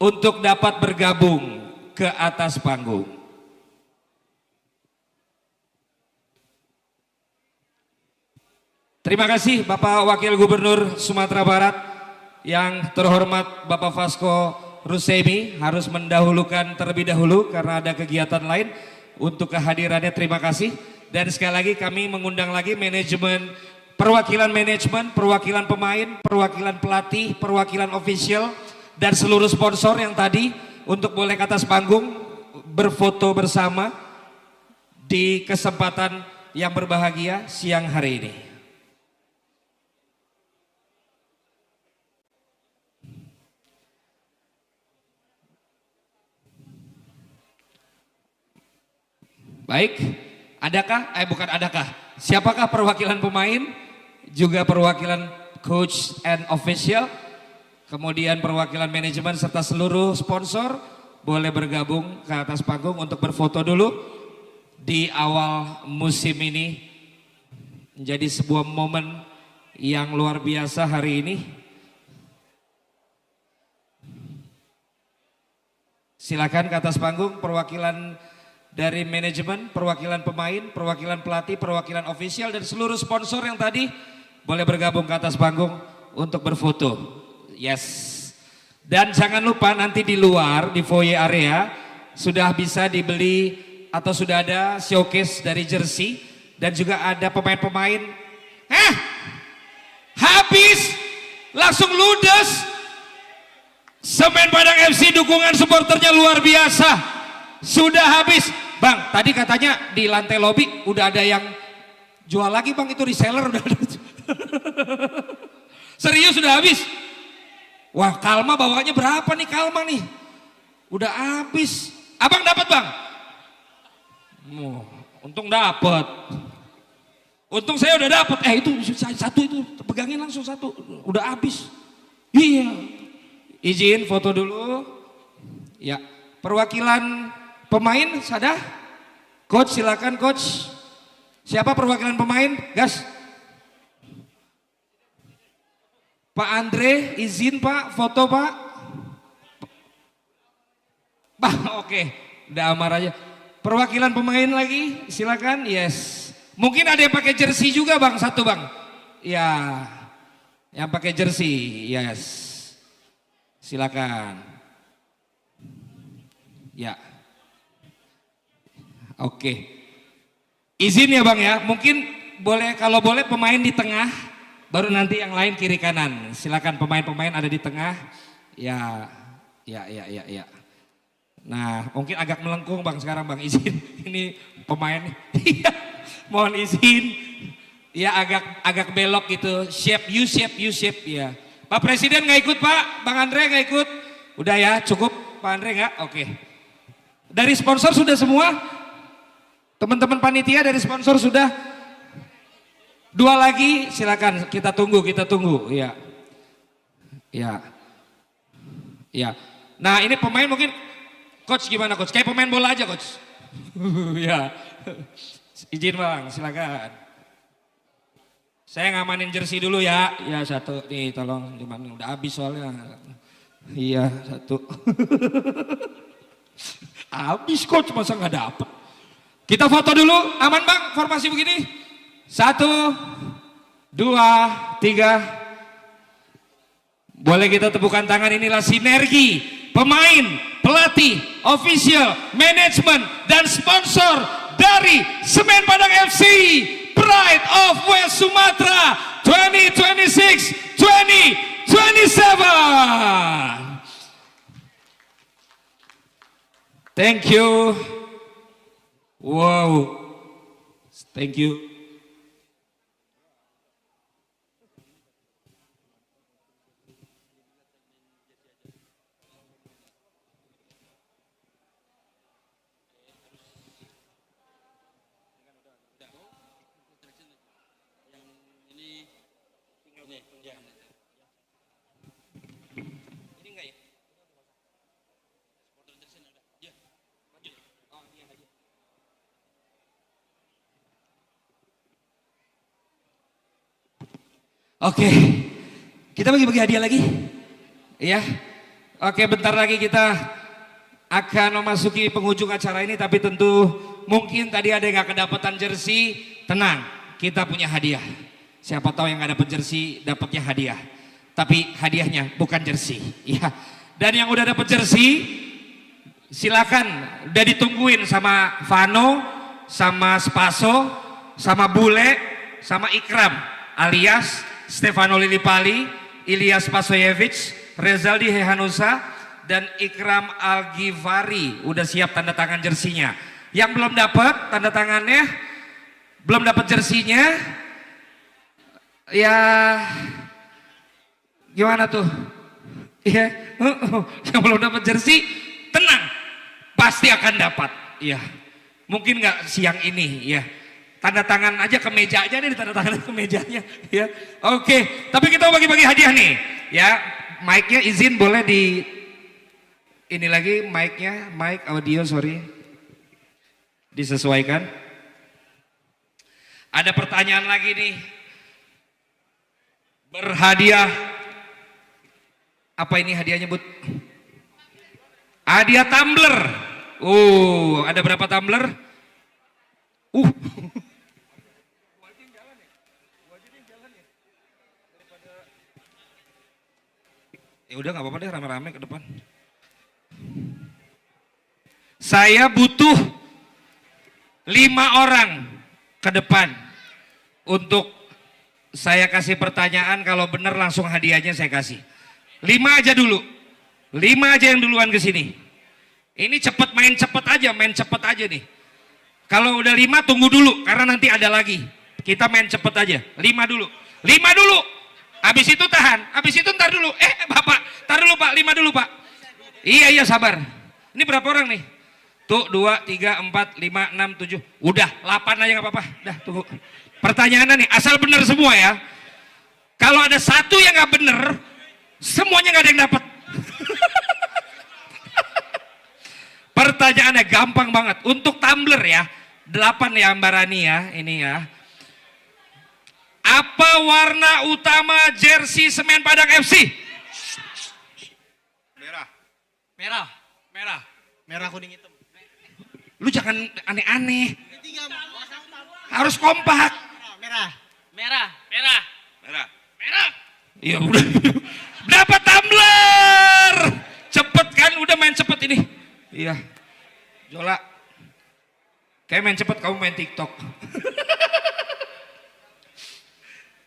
untuk dapat bergabung ke atas panggung. Terima kasih Bapak Wakil Gubernur Sumatera Barat yang terhormat Bapak Vasco Rusemi harus mendahulukan terlebih dahulu karena ada kegiatan lain. Untuk kehadirannya terima kasih, dan sekali lagi kami mengundang lagi manajemen, perwakilan manajemen, perwakilan pemain, perwakilan pelatih, perwakilan official, dan seluruh sponsor yang tadi untuk boleh ke atas panggung berfoto bersama di kesempatan yang berbahagia siang hari ini. Baik, adakah? Bukan adakah? Siapakah perwakilan pemain? Juga perwakilan coach and official, kemudian perwakilan manajemen serta seluruh sponsor boleh bergabung ke atas panggung untuk berfoto dulu di awal musim ini. Menjadi sebuah momen yang luar biasa hari ini. Silakan ke atas panggung perwakilan dari manajemen, perwakilan pemain, perwakilan pelatih, perwakilan official, dan seluruh sponsor yang tadi boleh bergabung ke atas panggung untuk berfoto. Yes. Dan jangan lupa nanti di luar, di foyer area, sudah bisa dibeli atau sudah ada showcase dari jersey. Dan juga ada pemain-pemain. Habis, langsung ludes. Semen Padang FC dukungan supporternya luar biasa. Sudah habis. Bang, tadi katanya di lantai lobi udah ada yang jual lagi Bang, itu reseller udah ada. Serius sudah habis? Wah, Kalma bawaannya berapa nih Kalma nih? Udah habis. Abang dapat Bang? Untung dapat. Untung saya udah dapat. Itu satu itu pegangin langsung satu. Udah habis. Iya. Izin foto dulu. Ya, perwakilan pemain sudah? Coach silakan coach. Siapa perwakilan pemain? Gas. Pak Andre, izin Pak, foto Pak. Pak, oke, udah amar aja. Perwakilan pemain lagi, silakan. Yes. Mungkin ada yang pakai jersey juga Bang, satu Bang. Ya, yang pakai jersey, yes. Silakan. Ya. Oke. Izin ya Bang ya, mungkin boleh, kalau boleh pemain di tengah, baru nanti yang lain kiri kanan. Silakan pemain-pemain ada di tengah. Ya. Nah, mungkin agak melengkung Bang sekarang Bang, izin. Ini pemain. Iya, mohon izin. Ya agak belok gitu. Shape ya. Pak Presiden nggak ikut Pak, Bang Andre nggak ikut. Udah ya, cukup Pak Andre nggak? Oke. Dari sponsor sudah semua? Teman-teman panitia dari sponsor sudah? 2 lagi, silakan kita tunggu. Ya. Nah ini pemain mungkin, coach gimana coach? Kayak pemain bola aja coach. Ya. Izin Bang, silakan. Saya ngamanin jersey dulu ya. Ya satu, nih tolong, cuman udah habis soalnya. Iya satu. Habis coach, masa nggak dapet? Kita foto dulu, aman Bang, formasi begini. 1, 2, 3. Boleh kita tepukan tangan, inilah sinergi pemain, pelatih, official, manajemen, dan sponsor dari Semen Padang FC, Pride of West Sumatra 2026-2027. Thank you. Wow. Thank you. Oke, kita bagi-bagi hadiah lagi, ya. Oke, bentar lagi kita akan memasuki penghujung acara ini, tapi tentu mungkin tadi ada yang gak kedapatan jersey, tenang, kita punya hadiah. Siapa tahu yang gak dapet jersey, dapatnya hadiah. Tapi hadiahnya bukan jersey, ya. Dan yang udah dapet jersey, silakan, udah ditungguin sama Vano, sama Spaso, sama Bule, sama Ikram, alias Stefano Lillipali, Ilyas Pasoyevic, Rezaldi Hehanusa, dan Ikram Algivari. Udah siap tanda tangan jersinya. Yang belum dapat tanda tangannya, belum dapat jersinya, ya gimana tuh? Iya, yang belum dapat jersey, tenang, pasti akan dapat. Iya, mungkin nggak siang ini, ya. Tanda tangan aja ke meja aja nih, tanda tangan ke mejanya, ya. Oke, tapi kita bagi-bagi hadiah nih, ya. Mic-nya izin boleh di ini lagi, mic-nya, mic audio, sorry, disesuaikan. Ada pertanyaan lagi nih, berhadiah. Apa ini hadiahnya, Bud? Hadiah tumbler. Ada berapa tumbler? Ya udah nggak apa-apa deh, rame-rame ke depan. Saya butuh 5 orang ke depan untuk saya kasih pertanyaan, kalau benar langsung hadiahnya saya kasih. 5 aja dulu. 5 aja yang duluan ke sini. Ini cepet, main cepet aja nih. Kalau udah 5 tunggu dulu karena nanti ada lagi. Kita main cepet aja. 5 dulu. Habis itu tahan. Habis itu ntar dulu. Bapak, ntar dulu Pak. 5 dulu Pak. Iya sabar. Ini berapa orang nih? Tuh 2, 3, 4, 5, 6, 7. Udah 8 aja nggak apa-apa. Dah tunggu. Pertanyaannya nih, asal bener semua ya. Kalau ada satu yang nggak bener, semuanya nggak ada yang dapat. Pertanyaannya gampang banget. Untuk tumbler ya, 8 ya Mbak Rani ya, ini ya. Apa warna utama jersey Semen Padang FC? Merah kuning hitam. Lu jangan aneh-aneh. Harus kompak. Merah. Iya udah. Dapat tumbler. Cepet kan, udah main cepet ini. Iya. Jola. Kayak main cepet, kamu main TikTok.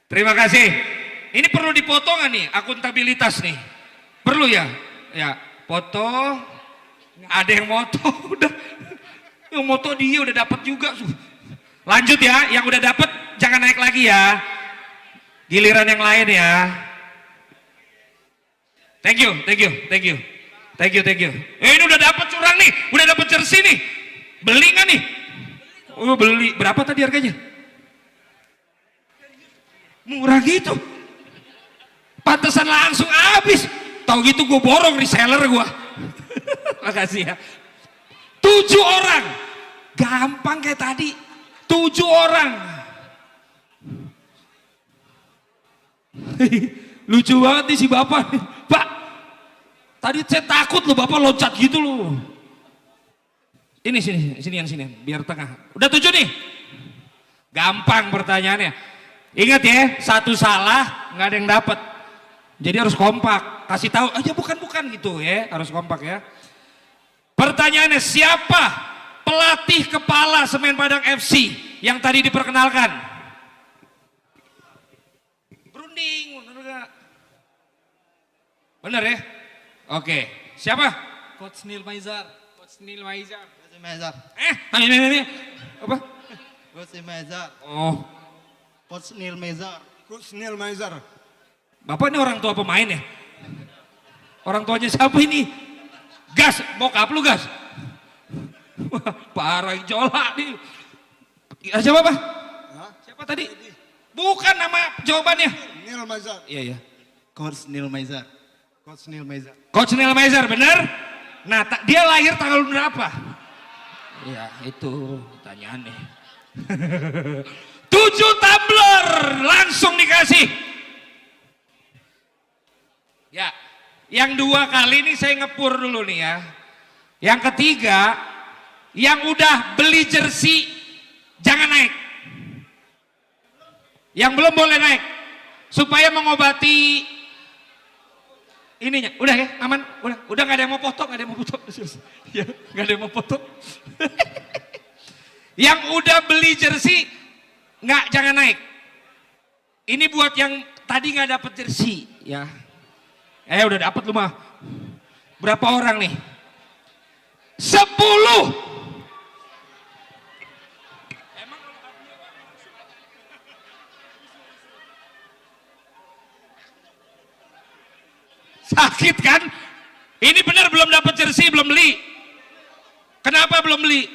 Terima kasih. Ini perlu dipoto nggak nih, akuntabilitas nih? Perlu ya? Ya, foto. Ada yang moto, udah. Yang moto dia udah dapat juga. Lanjut ya, yang udah dapat jangan naik lagi ya. Giliran yang lain ya. Thank you. Ini udah dapat curang nih, udah dapat jersey nih. Beli nggak nih? Oh beli, berapa tadi harganya? Murah gitu. Pantesan langsung habis. Tahu gitu gue borong reseller gue. Makasih ya. 7 orang. Gampang kayak tadi. 7 orang. Lucu banget nih si bapak. Pak, tadi saya takut loh bapak loncat gitu loh. Ini sini, biar tengah. Udah 7 nih. Gampang pertanyaannya. Ingat ya, satu salah nggak ada yang dapat. Jadi harus kompak. Kasih tahu aja bukan gitu ya, harus kompak ya. Pertanyaannya, siapa pelatih kepala Semen Padang FC yang tadi diperkenalkan? Berunding, bener gak? Bener ya? Oke, siapa? Coach Neil Maizar. Ini apa? Coach Maizar. Oh, Coach Neil Maizar. Bapak ini orang tua pemain ya? Orang tuanya siapa ini? Gas, bokap lu gas. Wah, parah Jola nih. Siapa Pak? Siapa tadi? Bukan nama jawabannya. Neil Maizar. Iya. Coach Neil Maizar, Coach Neil Maizar, bener? Nah, dia lahir tanggal berapa? Ya, itu pertanyaannya. 7 tumbler langsung dikasih. Ya, yang 2 kali ini saya ngepur dulu nih ya. Yang ketiga, yang udah beli jersey jangan naik. Yang belum boleh naik. Supaya mengobati ininya. Udah ya, aman? Udah gak ada yang mau foto, Ya, gak ada yang mau foto. Yang udah beli jersey jangan naik. Ini buat yang tadi nggak dapet jersey ya. Udah dapet lu mah. Berapa orang nih? 10. Sakit kan? Ini benar belum dapat jersey, belum beli. Kenapa belum beli?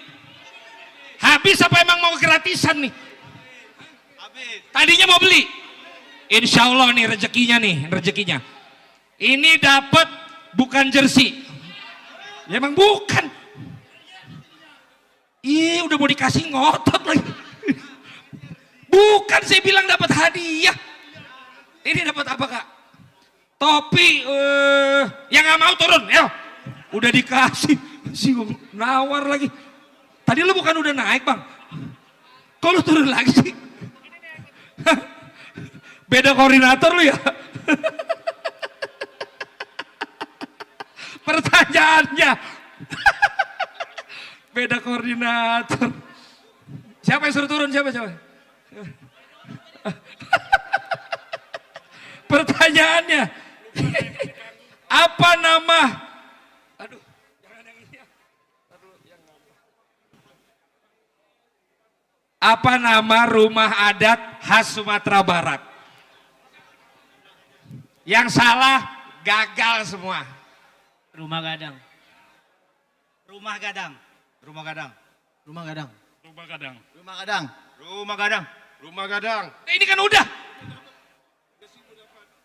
Habis apa emang mau gratisan nih? Tadinya mau beli. Insya Allah nih rezekinya. Ini dapat bukan jersey. Ya emang bukan. Ih, udah mau dikasih ngotot lagi. Bukan, saya bilang dapat hadiah. Ini dapat apa Kak? Topi. Yang nggak mau turun, ayo. Udah dikasih, si nawar lagi. Tadi lu bukan udah naik Bang? Kok lu turun lagi sih? Beda koordinator lu ya? Pertanyaannya. Beda koordinator. Siapa yang suruh turun? Siapa? Pertanyaannya. Apa nama? Aduh, jangan yang ini ya. Apa nama rumah adat khas Sumatera Barat? Yang salah gagal semua. Rumah Gadang. Ini kan udah.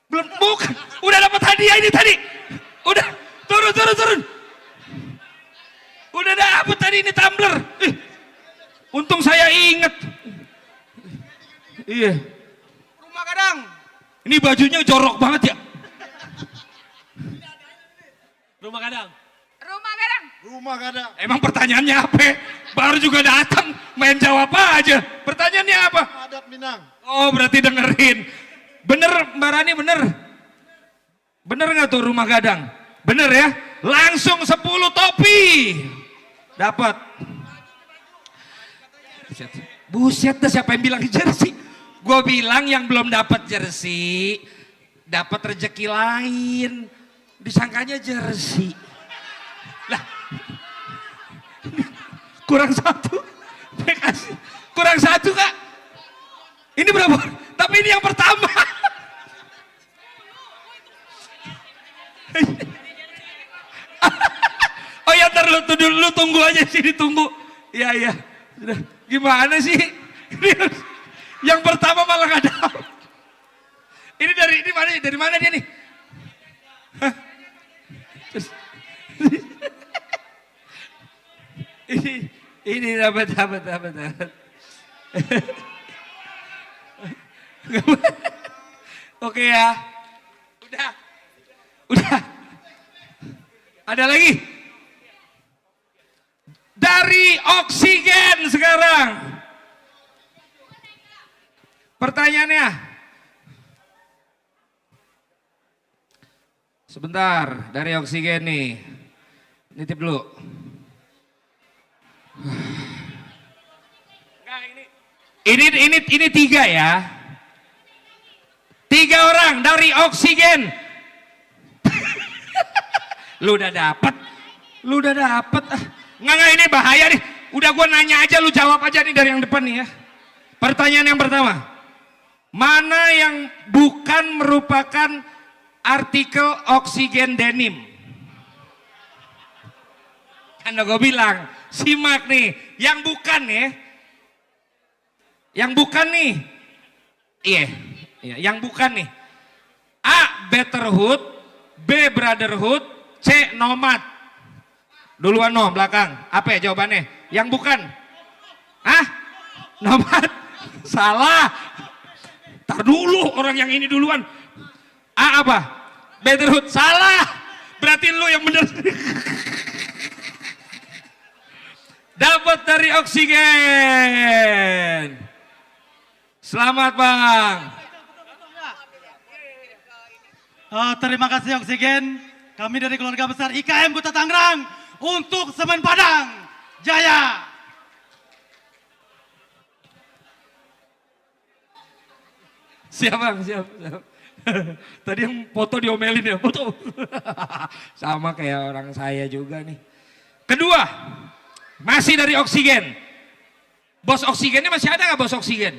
Belum, bukan. Udah dapat hadiah ini tadi. Udah, turun. Udah dapat tadi ini tumbler. Untung saya inget. Iya. Rumah Gadang. Ini bajunya jorok banget ya. Rumah Gadang. Rumah Gadang. Rumah Gadang. Emang pertanyaannya apa? Baru juga datang, main jawab aja. Pertanyaannya apa? Adat Minang. Oh berarti dengerin. Bener Mbak Rani bener. Bener nggak tuh Rumah Gadang? Bener ya? Langsung 10 topi. Dapat. Buset dah, siapa yang bilang jersey? Gue bilang yang belum dapat jersey dapat rezeki lain. Disangkanya jersey. Lah. Kurang satu. Makasih. Kurang satu Kak. Ini berapa? Tapi ini yang pertama. Oh ya ntar lu tunggu aja sini tunggu. Iya iya. Sudah. Gimana sih? Yang pertama malah gak ada. Ini dari mana dia nih? Hah? Ini dapat. Oke ya. Udah. Ada lagi? Dari Oksigen sekarang. Pertanyaannya. Sebentar, dari Oksigen nih. Nitip dulu. Ini 3 ya. 3 orang dari Oksigen. Lu udah dapet. Nggak ini bahaya nih. Udah gua nanya aja, lu jawab aja nih dari yang depan nih ya. Pertanyaan yang pertama. Mana yang bukan merupakan artikel Oksigen denim? Kan gue bilang, simak nih. Yang bukan ya. Yang bukan nih. Iya, yang bukan nih. A. Betterhood. B. Brotherhood. C. Nomad. Duluan no, belakang. Apa ya jawabannya? Yang bukan. Hah? Nomad? Salah. Tar dulu orang yang ini duluan. A apa? Betterhood. Salah. Berarti lu yang bener. Dapat dari Oksigen. Selamat Bang. Terima kasih Oksigen. Kami dari keluarga besar IKM Kota Tangerang untuk Semen Padang Jaya. Siap Bang, siap. Tadi yang foto diomelin ya, foto. Sama kayak orang saya juga nih. Kedua, masih dari Oksigen. Bos Oksigennya masih ada nggak bos Oksigen?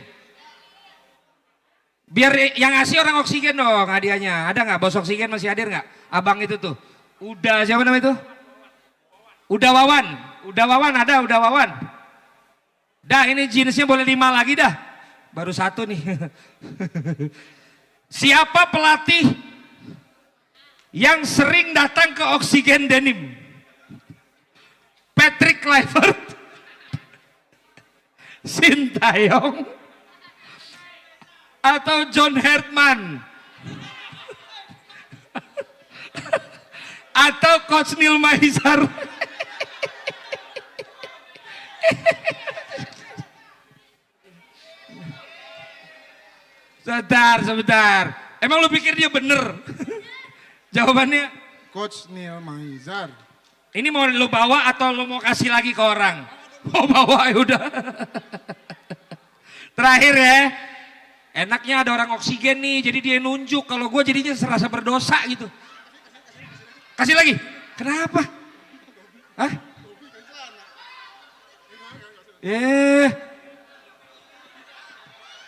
Biar yang ngasih orang Oksigen dong hadiahnya. Ada nggak bos Oksigen masih hadir nggak? Abang itu tuh. Udah siapa namanya itu? Udah Wawan ada, Udah Wawan. Dah ini jenisnya boleh 5 lagi dah. Baru 1 nih. Siapa pelatih yang sering datang ke Oksigen Denim? Patrick Kluivert, Sintayong, atau John Hertman, atau Coach Neil Maizar. Sebentar. Emang lu pikir dia bener? Jawabannya Coach Neil Maizar. ini mau lu bawa atau lu mau kasih lagi ke orang? Mau bawa ya udah. Terakhir ya. Enaknya ada orang Oksigen nih, jadi dia nunjuk. Kalau gue jadinya serasa berdosa gitu. Kasih lagi. Kenapa? Hah?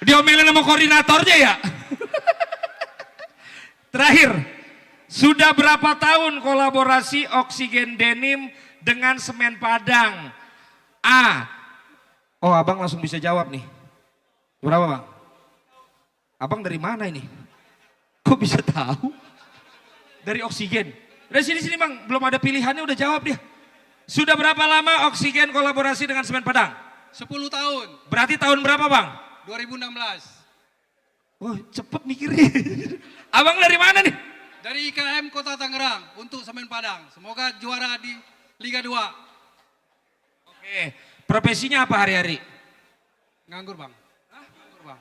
Diomelin sama koordinatornya ya? Terakhir, sudah berapa tahun kolaborasi Oksigen Denim dengan Semen Padang? A. Oh abang langsung bisa jawab nih. Berapa bang? Abang dari mana ini? Kok bisa tahu? Dari Oksigen. Dari sini bang, belum ada pilihannya udah jawab dia. Sudah berapa lama Oksigen kolaborasi dengan Semen Padang? 10 tahun. Berarti tahun berapa Bang? 2016. Oh cepet mikirnya. Abang dari mana nih? Dari IKM Kota Tangerang untuk Semen Padang. Semoga juara di Liga 2. Oke, profesinya apa hari-hari? Nganggur Bang. Nganggur Bang.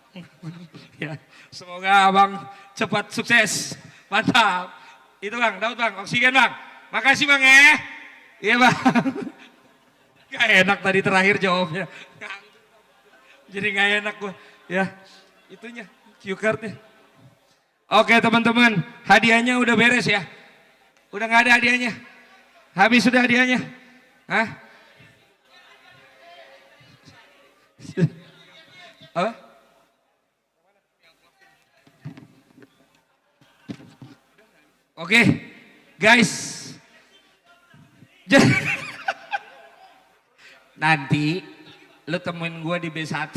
Ya, semoga Abang cepat sukses. Mantap. Itu Bang, Daud Bang, oksigen Bang. Makasih Bang ya. Iya Bang. Gak enak tadi terakhir jawabnya. Jadi gak enak gua. Ya, itunya, cue cardnya. Oke teman-teman, hadiahnya udah beres ya. Udah gak ada hadiahnya. Habis sudah hadiahnya. Hah? Apa? Oke, guys. Nanti lu temuin gue di B1.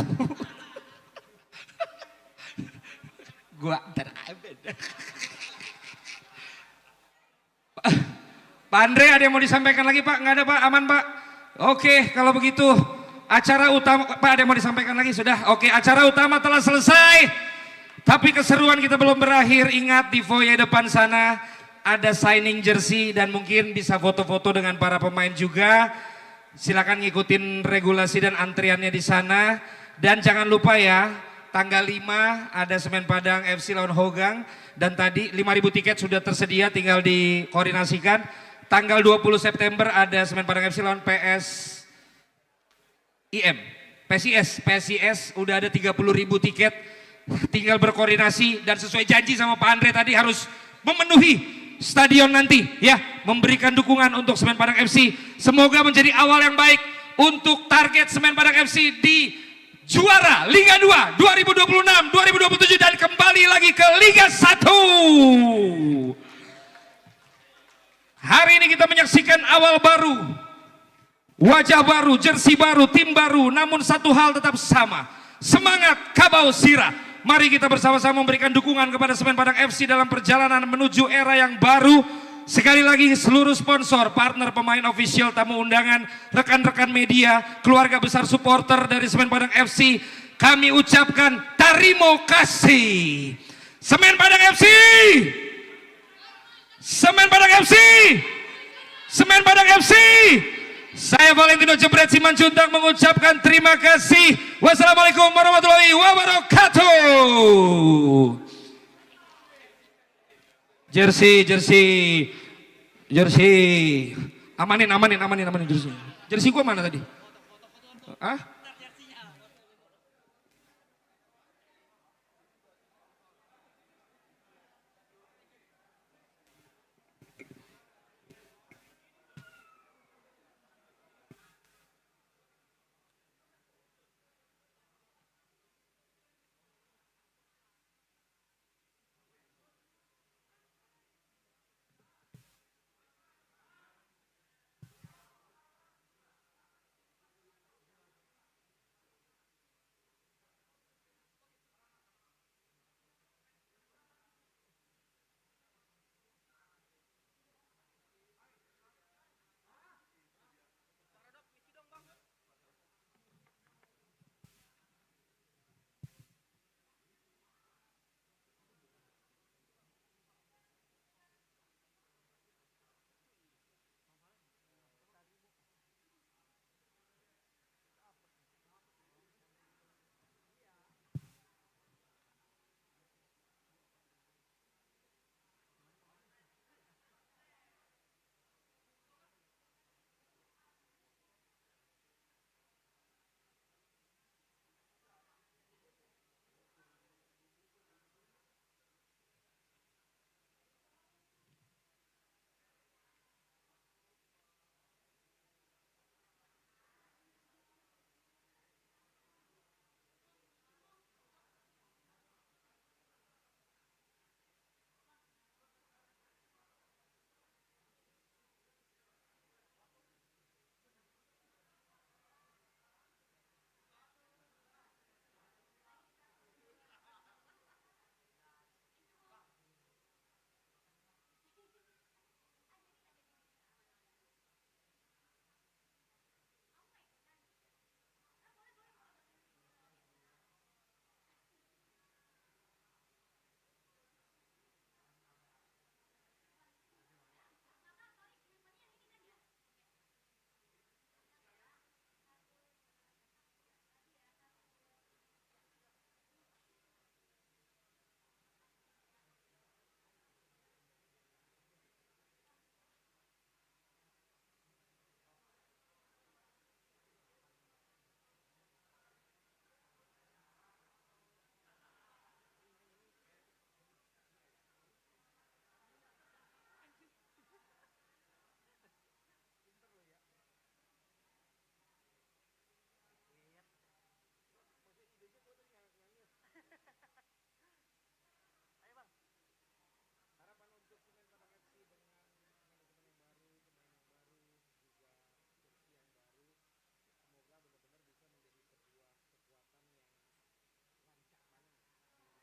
Gua ntar Pak Andre ada yang mau disampaikan lagi Pak? Nggak ada Pak, aman Pak? Oke, kalau begitu acara utama, Pak ada yang mau disampaikan lagi? Sudah, oke acara utama telah selesai. Tapi keseruan kita belum berakhir. Ingat di foyer depan sana ada signing jersey dan mungkin bisa foto-foto dengan para pemain juga. Silakan ngikutin regulasi dan antriannya di sana. Dan jangan lupa ya, tanggal 5 ada Semen Padang FC lawan Hogang. Dan tadi 5.000 tiket sudah tersedia, tinggal dikoordinasikan. Tanggal 20 September ada Semen Padang FC lawan PSIS udah ada 30.000 tiket. Tinggal berkoordinasi dan sesuai janji sama Pak Andre tadi harus memenuhi stadion nanti ya, memberikan dukungan untuk Semen Padang FC. Semoga menjadi awal yang baik untuk target Semen Padang FC di juara Liga 2 2026-2027 dan kembali lagi ke Liga 1. Hari ini kita menyaksikan awal baru, wajah baru, jersey baru, tim baru, namun satu hal tetap sama, semangat Kabau Sirah. Mari kita bersama-sama memberikan dukungan kepada Semen Padang FC dalam perjalanan menuju era yang baru. Sekali lagi seluruh sponsor, partner, pemain official, tamu undangan, rekan-rekan media, keluarga besar supporter dari Semen Padang FC, kami ucapkan terima kasih. Semen Padang FC, Semen Padang FC, Semen Padang FC. Saya Valentino Jebret Simanjuntak mengucapkan terima kasih. Wassalamualaikum warahmatullahi wabarakatuh. Jersey. Amanin jersey. Jersey gua mana tadi? Hah?